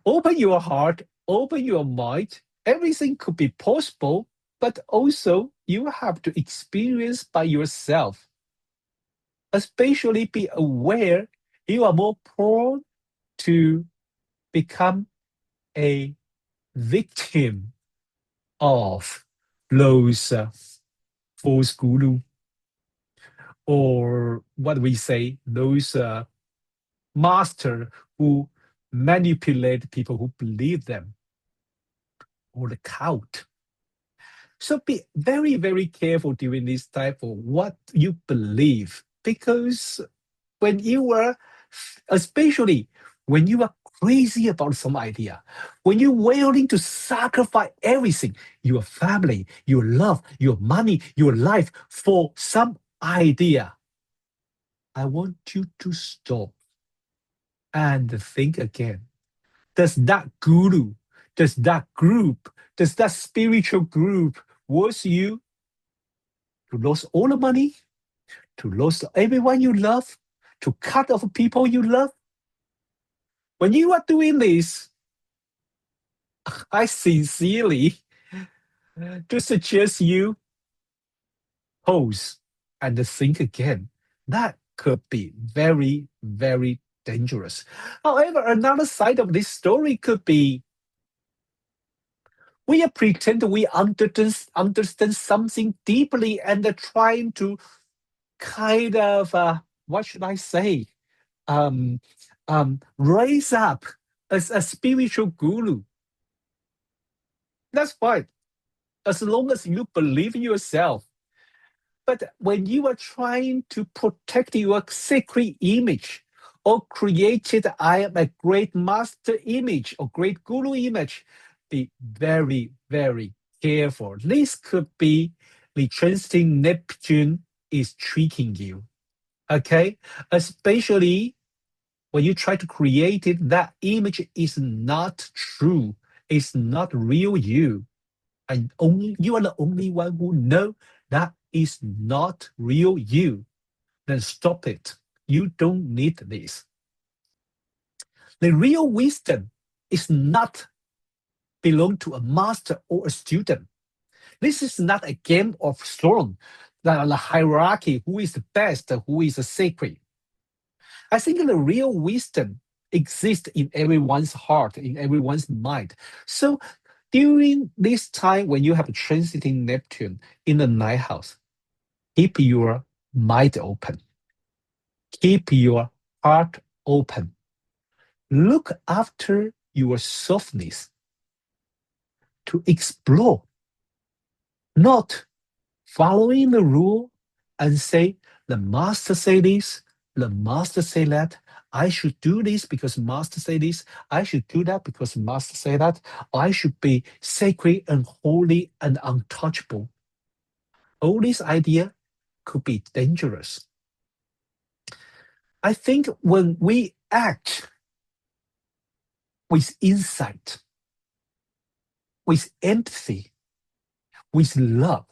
Open your heart, open your mind. Everything could be possible, but also you have to experience by yourself. Especially be aware you are more prone to become a victim of those false guru, or what we say, those master who manipulate people who believe them, or the cult. So be very, very careful during this type of what you believe, because when you are, especially when you are crazy about some idea, when you're willing to sacrifice everything, your family, your love, your money, your life, for some idea, I want you to stop and think again. Does that guru, does that group, does that spiritual group worth you to lose all the money, to lose everyone you love, to cut off people you love? When you are doing this, I sincerely to suggest you pause and think again. That could be very, very dangerous. However, another side of this story could be we are pretend we understand something deeply and trying to kind of, what should I say, um, raise up as a spiritual guru. That's fine, as long as you believe in yourself. But when you are trying to protect your sacred image or created, I am a great master image or great guru image, be very, very careful. This could be the transiting Neptune is tricking you. Okay? Especially when you try to create it, that image is not true. It's not real you. And only you are the only one who know that is not real you. Then stop it. You don't need this. The real wisdom is not belong to a master or a student. This is not a game of thrones, the hierarchy, who is the best, who is the sacred. I think the real wisdom exists in everyone's heart, in everyone's mind. So during this time when you have a transiting Neptune in the ninth house, keep your mind open. Keep your heart open. Look after your softness to explore, not following the rule and say, the master say this, the master say that, I should do this because master say this, I should do that because master say that, I should be sacred and holy and untouchable. All these ideas could be dangerous. I think when we act with insight, with empathy, with love,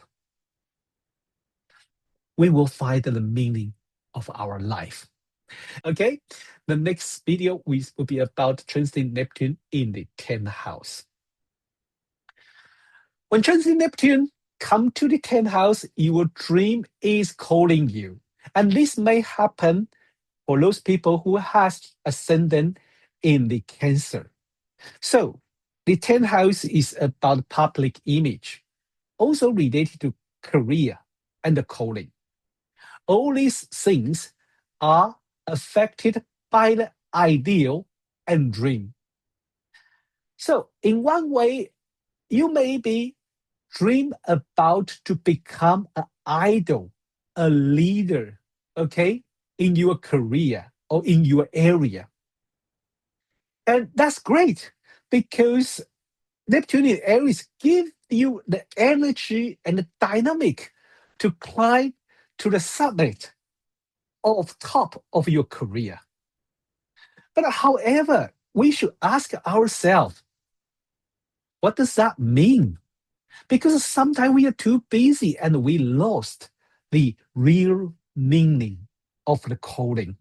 we will find the meaning of our life. Okay, the next video will be about transiting Neptune in the 10th house. When transiting Neptune come to the 10th house, your dream is calling you. And this may happen for those people who has ascendant in the Cancer. So the 10th house is about public image, also related to career and the calling. All these things are affected by the ideal and dream. So in one way, you may be dream about to become an idol, a leader, okay, in your career or in your area. And that's great because Neptune in Aries give you the energy and the dynamic to climb to the summit of top of your career. But however, we should ask ourselves, what does that mean? Because sometimes we are too busy and we lost the real meaning of the calling.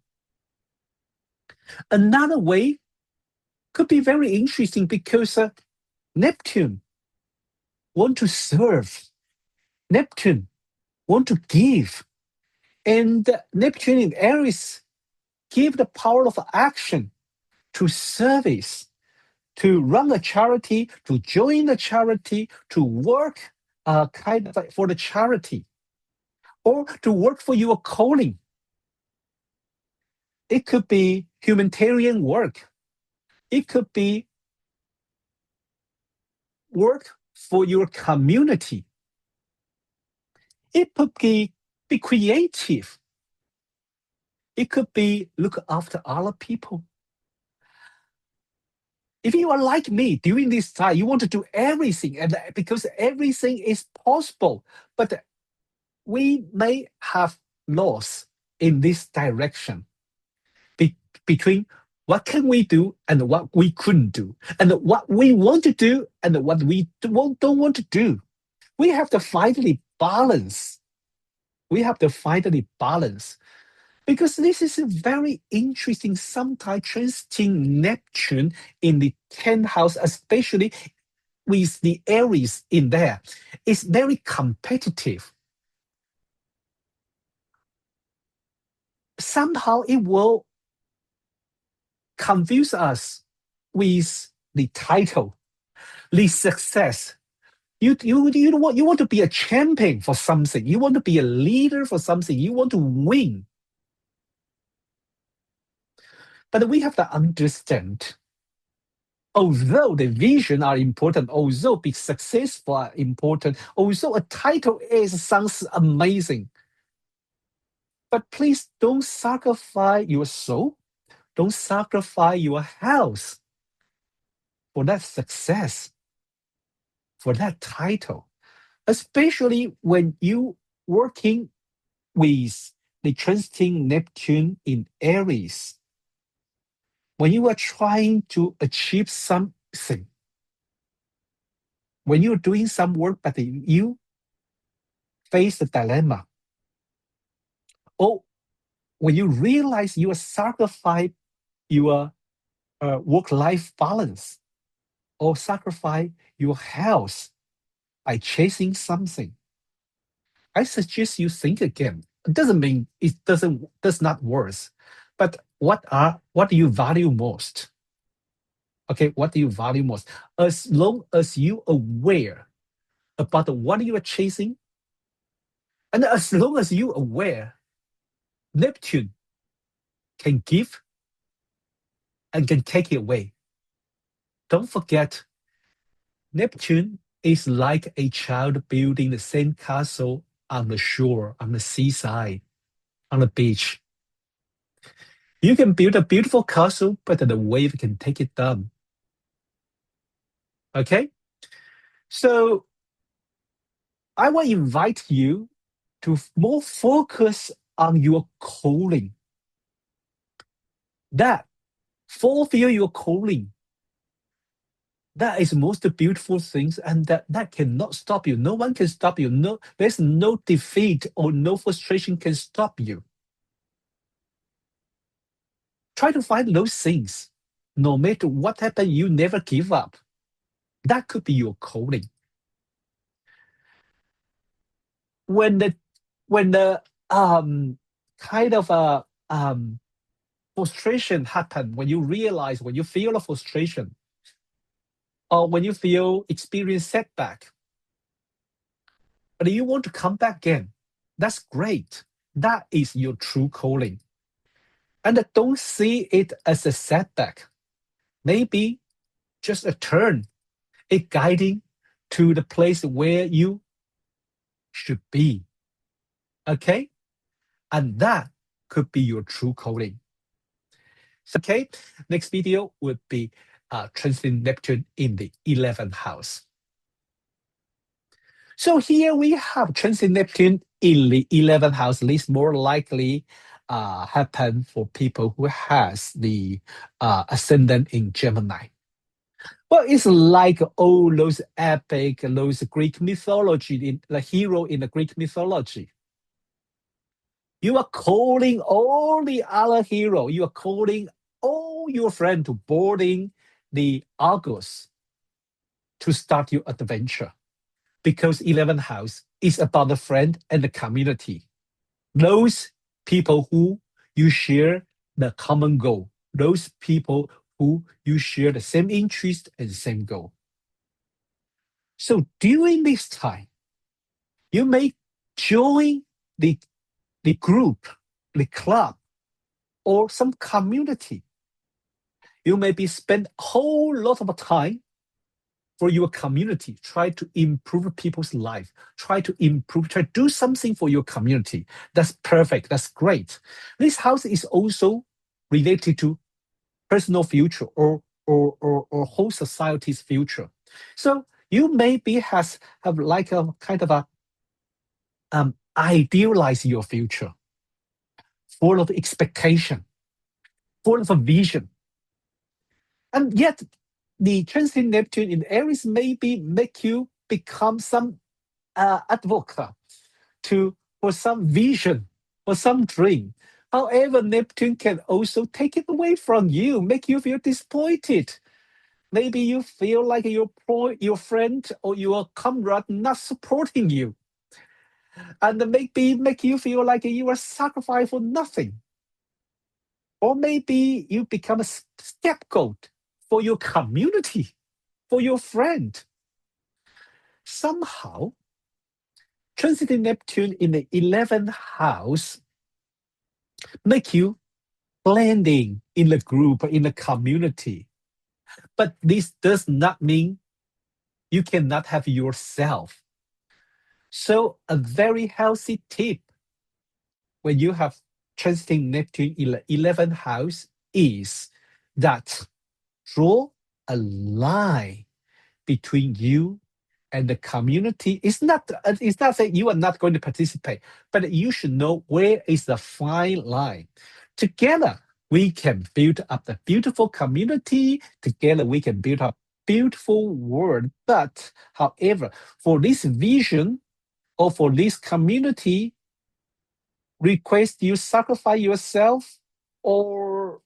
Another way could be very interesting because Neptune want to serve. Neptune want to give. And Neptune in Aries give the power of action to service, to run a charity, to join a charity, to work kind of like for the charity, or to work for your calling. It could be humanitarian work. It could be work for your community. It could be creative. It could be look after other people. If you are like me during this time, you want to do everything, and because everything is possible, but we may have lost in this direction between what can we do and what we couldn't do, and what we want to do and what we don't want to do. We have to finally balance. We have to finally balance because this is a very interesting, sometimes transiting Neptune in the 10th house, especially with the Aries in there. It's very competitive. Somehow it will confuse us with the title, the success. You want to be a champion for something. You want to be a leader for something. You want to win. But we have to understand, although the vision are important, although being successful are important, although a title sounds amazing, but please don't sacrifice your soul, don't sacrifice your health for that success, for that title, especially when you working with the transiting Neptune in Aries. When you are trying to achieve something, when you're doing some work, but you face the dilemma, or when you realize you are sacrificing your work-life balance, or sacrifice your health by chasing something, I suggest you think again. It doesn't mean it does not work, but what do you value most? Okay, what do you value most? As long as you aware about what you are chasing, and as long as you aware, Neptune can give and can take it away. Don't forget, Neptune is like a child building the same castle on the shore, on the seaside, on the beach. You can build a beautiful castle, but the wave can take it down. Okay? So I will invite you to more focus on your calling. That fulfill your calling. That is the most beautiful things, and that cannot stop you. No one can stop you. No, there's no defeat or no frustration can stop you. Try to find those things. No matter what happens, you never give up. That could be your calling. When the kind of a frustration happen, when you realize, when you feel a frustration, or when you experience setback, but you want to come back again, that's great. That is your true calling. And don't see it as a setback. Maybe just a turn, a guiding to the place where you should be. Okay? And that could be your true calling. So, okay, next video would be transiting Neptune in the 11th house. So here we have transit Neptune in the 11th house. This more likely happen for people who has the ascendant in Gemini. Well, it's like all those epic, those Greek mythology, the hero in the Greek mythology. You are calling all the other hero. You are calling all your friends to boarding the Argus to start your adventure. Because 11th house is about the friend and the community. Those people who you share the common goal. Those people who you share the same interest and same goal. So during this time, you may join the group, the club, or some community. You may be spend a whole lot of time for your community. Try to improve people's life. Try to do something for your community. That's perfect. That's great. This house is also related to personal future or whole society's future. So you maybe have like a kind of a idealize your future. full of expectation, full of a vision. And yet, the transit Neptune in Aries maybe make you become some advocate for some vision, for some dream. However, Neptune can also take it away from you, make you feel disappointed. Maybe you feel like your friend or your comrade not supporting you. And maybe make you feel like you are sacrificed for nothing. Or maybe you become a scapegoat for your community, for your friend. Somehow, transiting Neptune in the 11th house make you blending in the group, in the community. But this does not mean you cannot have yourself. So a very healthy tip when you have transiting Neptune in the 11th house is that draw a line between you and the community. It's not that you are not going to participate, but you should know where is the fine line. Together, we can build up the beautiful community. Together, we can build up beautiful world. But however, for this vision or for this community, request you sacrifice yourself or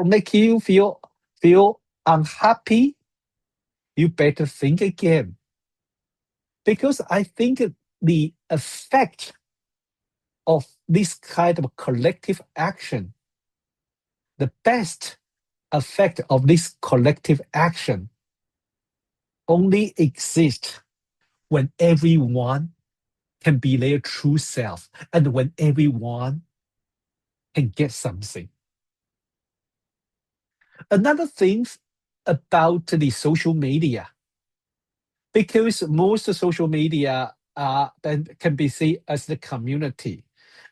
make you feel unhappy, you better think again. Because I think the effect of this kind of collective action, the best effect of this collective action only exists when everyone can be their true self and when everyone can get something. Another thing about the social media, because most social media can be seen as the community,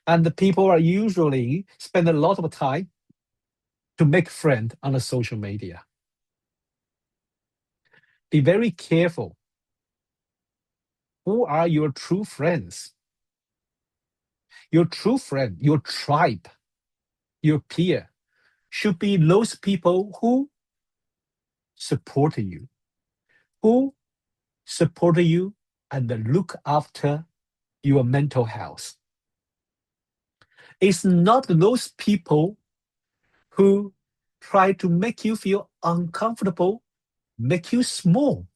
and the people are usually spend a lot of time to make friends on the social media. Be very careful. Who are your true friends? Your true friend, your tribe, your peer should be those people who support you, who support you and look after your mental health. It's not those people who try to make you feel uncomfortable, make you small,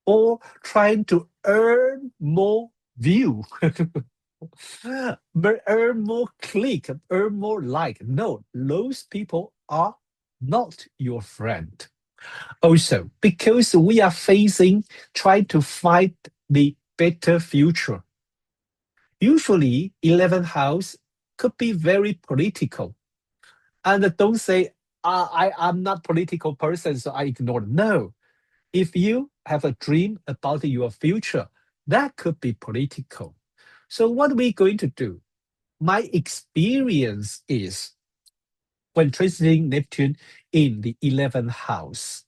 or trying to earn more view, earn more click, earn more like. No, those people are not your friend. Also, because we are trying to find the better future. Usually, 11th house could be very political. And don't say, I'm not political person, so I ignore it. No. If you have a dream about your future, that could be political. So what are we going to do? My experience is when transiting Neptune in the 11th house,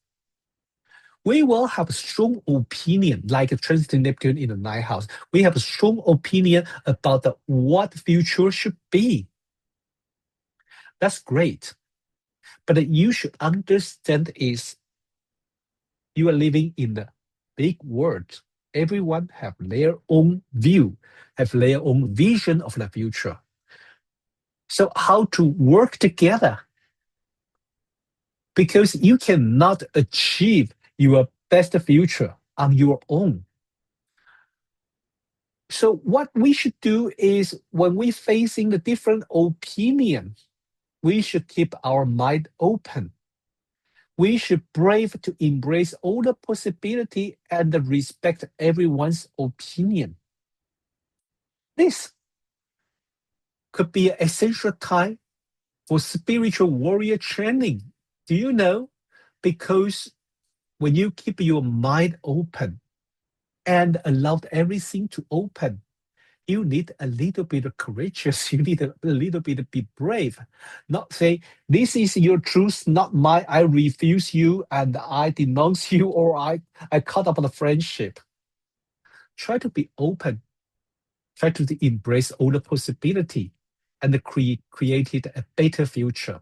we will have a strong opinion, like transiting Neptune in the 9th house. We have a strong opinion about what future should be. That's great. But you should understand is you are living in the big world. Everyone have their own view, have their own vision of the future. So how to work together? Because you cannot achieve your best future on your own. So what we should do is when we facing the different opinions, we should keep our mind open. We should brave to embrace all the possibility and respect everyone's opinion. This could be an essential time for spiritual warrior training. Do you know? Because when you keep your mind open and allow everything to open, you need a little bit of courageous. You need a little bit of be brave. Not say, this is your truth, not mine. I refuse you and I denounce you or I cut off the friendship. Try to be open. Try to embrace all the possibility. and created a better future.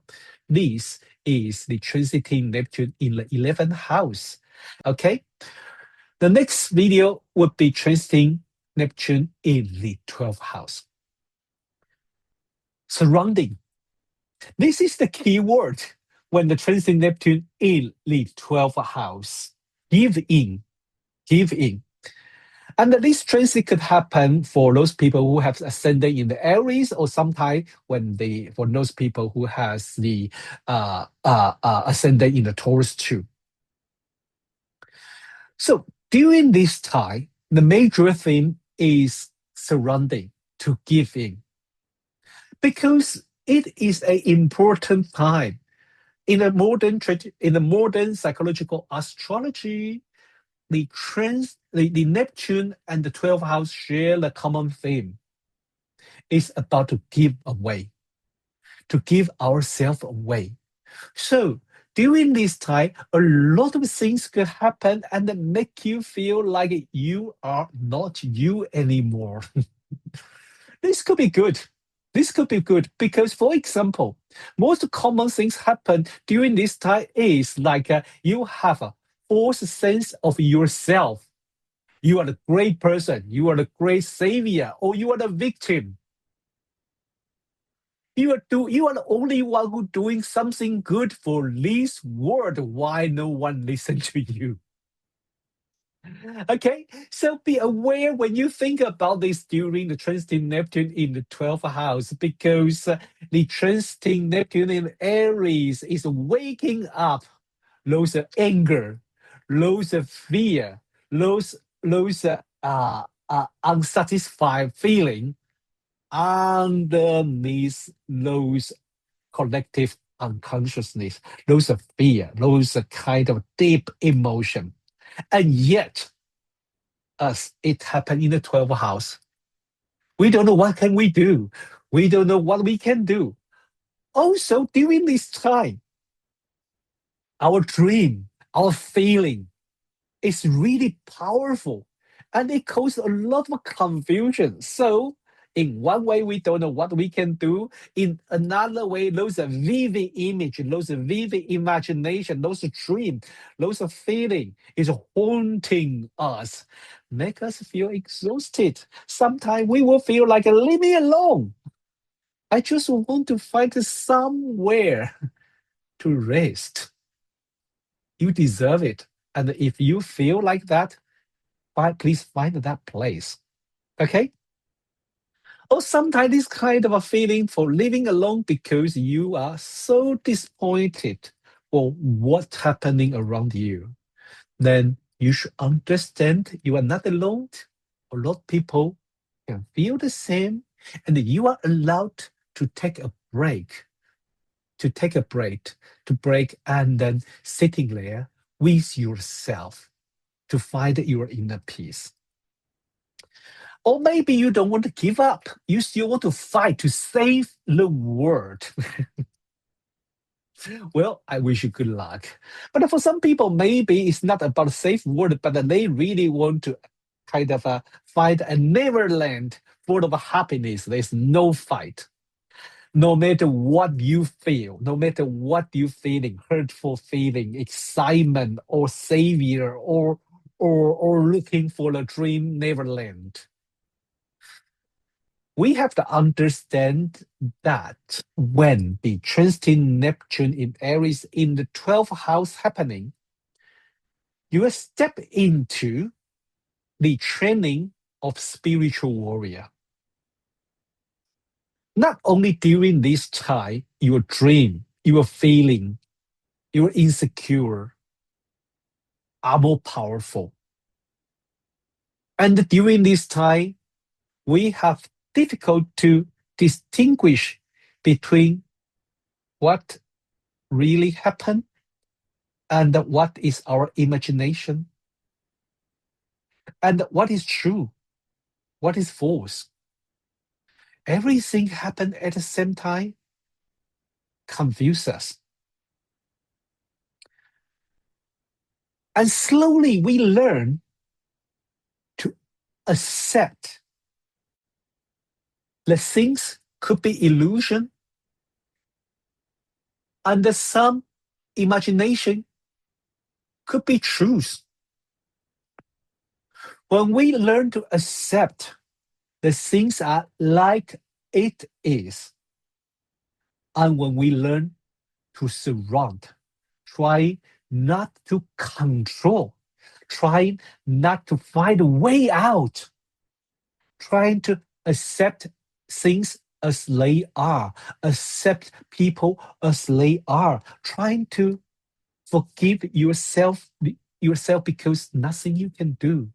This is the transiting Neptune in the 11th house. Okay, the next video would be transiting Neptune in the 12th house. Surrounding. This is the key word when the transiting Neptune in the 12th house. Give in. Give in. And this transit could happen for those people who have ascended in the Aries, or sometimes for those people who has the ascended in the Taurus too. So during this time, the major theme is surrounding, to give in, because it is an important time in the modern psychological astrology. The Neptune and the 12th house share the common theme. It's about to give away, to give ourselves away. So during this time, a lot of things could happen and make you feel like you are not you anymore. This could be good. This could be good because, for example, most common things happen during this time is like you have a false sense of yourself. You are the great person, you are the great savior, or you are the victim. You are the only one who doing something good for this world. Why no one listen to you? Okay, so be aware when you think about this during the transiting Neptune in the 12th house, because the transiting Neptune in Aries is waking up those anger, those fear, those unsatisfied feeling underneath those collective unconsciousness, those fear, those kind of deep emotion. And yet, as it happened in the 12th house, we don't know what can we do. We don't know what we can do. Also, during this time, our dream, our feeling is really powerful, and it causes a lot of confusion. So in one way, we don't know what we can do. In another way, those are vivid image, those are vivid imagination, those dream, those feeling is haunting us, make us feel exhausted. Sometimes we will feel like, leave me alone. I just want to find somewhere to rest. You deserve it. And if you feel like that, please find that place. Okay? Or sometimes this kind of a feeling for living alone because you are so disappointed for what's happening around you. Then you should understand you are not alone. A lot of people can feel the same, and you are allowed to take a break, to break and then sitting there with yourself to find your inner peace. Or maybe you don't want to give up. You still want to fight to save the world. Well, I wish you good luck. But for some people, maybe it's not about save world, but they really want to kind of find a neverland full of happiness. There's no fight. No matter what you feel, no matter what you're feeling, hurtful feeling, excitement, or savior, or looking for a dream neverland. We have to understand that when the transiting Neptune in Aries in the 12th house happening, you step into the training of spiritual warrior. Not only during this time, your dream, your feeling, your insecure are more powerful. And during this time, we have difficult to distinguish between what really happened and what is our imagination, and what is true, what is false. Everything happened at the same time, confuse us. And slowly we learn to accept the things could be illusion, and some imagination could be truth. When we learn to accept the things are like it is, and when we learn to surround, trying not to control, trying not to find a way out, trying to accept things as they are, accept people as they are, trying to forgive yourself because nothing you can do,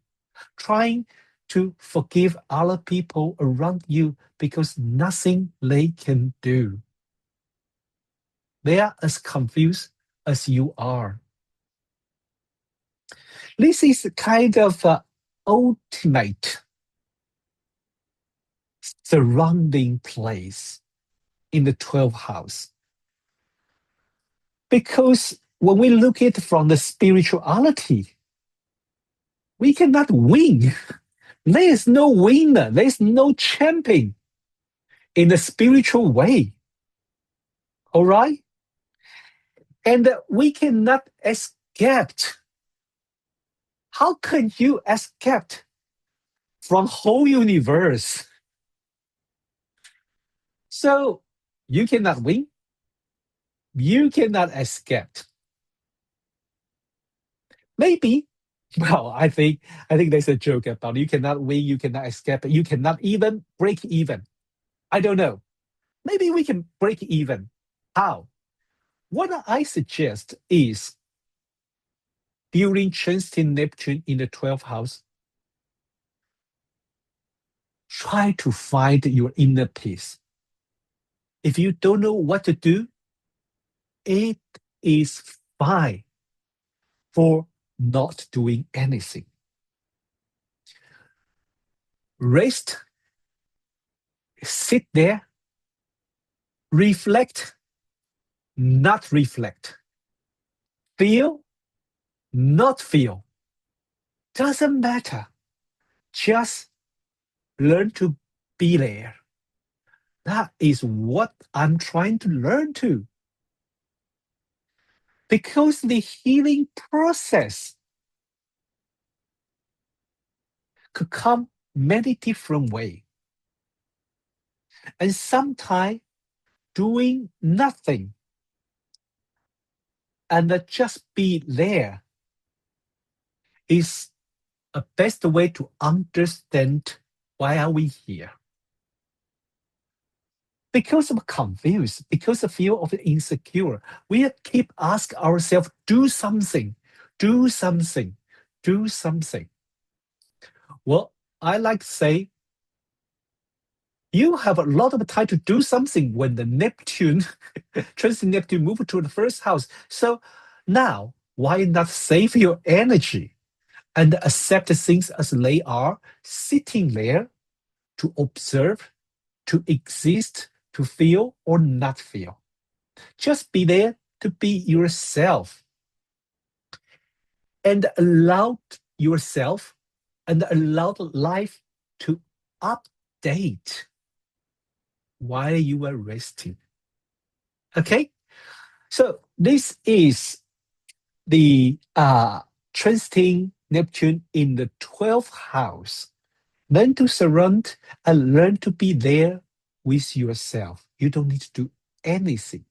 trying to forgive other people around you because nothing they can do. They are as confused as you are. This is kind of ultimate surrounding place in the 12th house. Because when we look at it from the spirituality, we cannot win. There is no winner. There is no champion in the spiritual way. All right? And we cannot escape. How can you escape from whole universe? So you cannot win. You cannot escape. Maybe, well, I think there's a joke about you cannot win, you cannot escape, you cannot even break even. I don't know. Maybe we can break even. How? What I suggest is during transiting Neptune in the 12th house, try to find your inner peace. If you don't know what to do, it is fine for not doing anything. Rest, sit there, reflect, not reflect, feel, not feel. Doesn't matter. Just learn to be there. That is what I'm trying to learn to. Because the healing process could come many different ways. And sometimes doing nothing and just be there is a best way to understand why are we here. Because of confused, because of feel of insecure, we keep asking ourselves, do something, do something, do something. Well, I like to say, you have a lot of time to do something when the Neptune, transit Neptune move to the first house. So now, why not save your energy and accept things as they are, sitting there to observe, to exist, to feel or not feel. Just be there to be yourself and allow yourself and allow life to update while you are resting. Okay? So this is the transiting Neptune in the 12th house. Learn to surround and learn to be there with yourself. You don't need to do anything.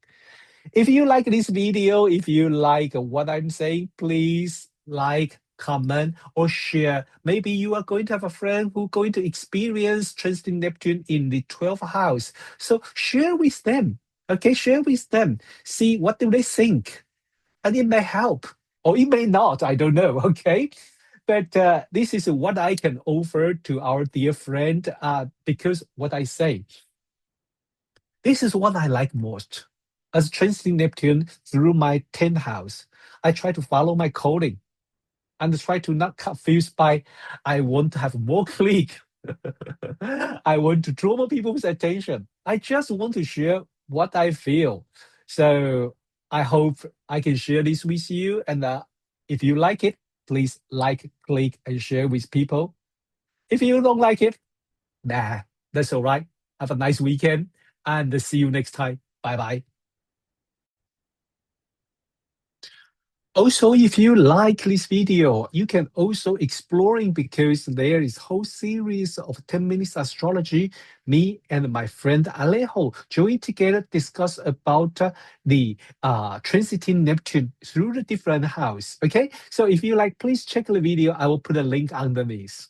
If you like this video, if you like what I'm saying, please like, comment, or share. Maybe you are going to have a friend who's going to experience transiting Neptune in the 12th house. So share with them. Okay, share with them. See what do they think. And it may help, or it may not, I don't know, okay? But this is what I can offer to our dear friend because what I say, this is what I like most. As transiting Neptune through my 10th house, I try to follow my calling and try to not confused by, I want to have more click. I want to draw more people's attention. I just want to share what I feel. So I hope I can share this with you. And if you like it, please like, click, and share with people. If you don't like it, nah, that's all right. Have a nice weekend. and see you next time. Bye-bye. Also, if you like this video, you can also exploring because there is whole series of 10 minutes astrology. Me and my friend Alejo join together discuss about the transiting Neptune through the different house. Okay, so if you like, please check the video. I will put a link underneath.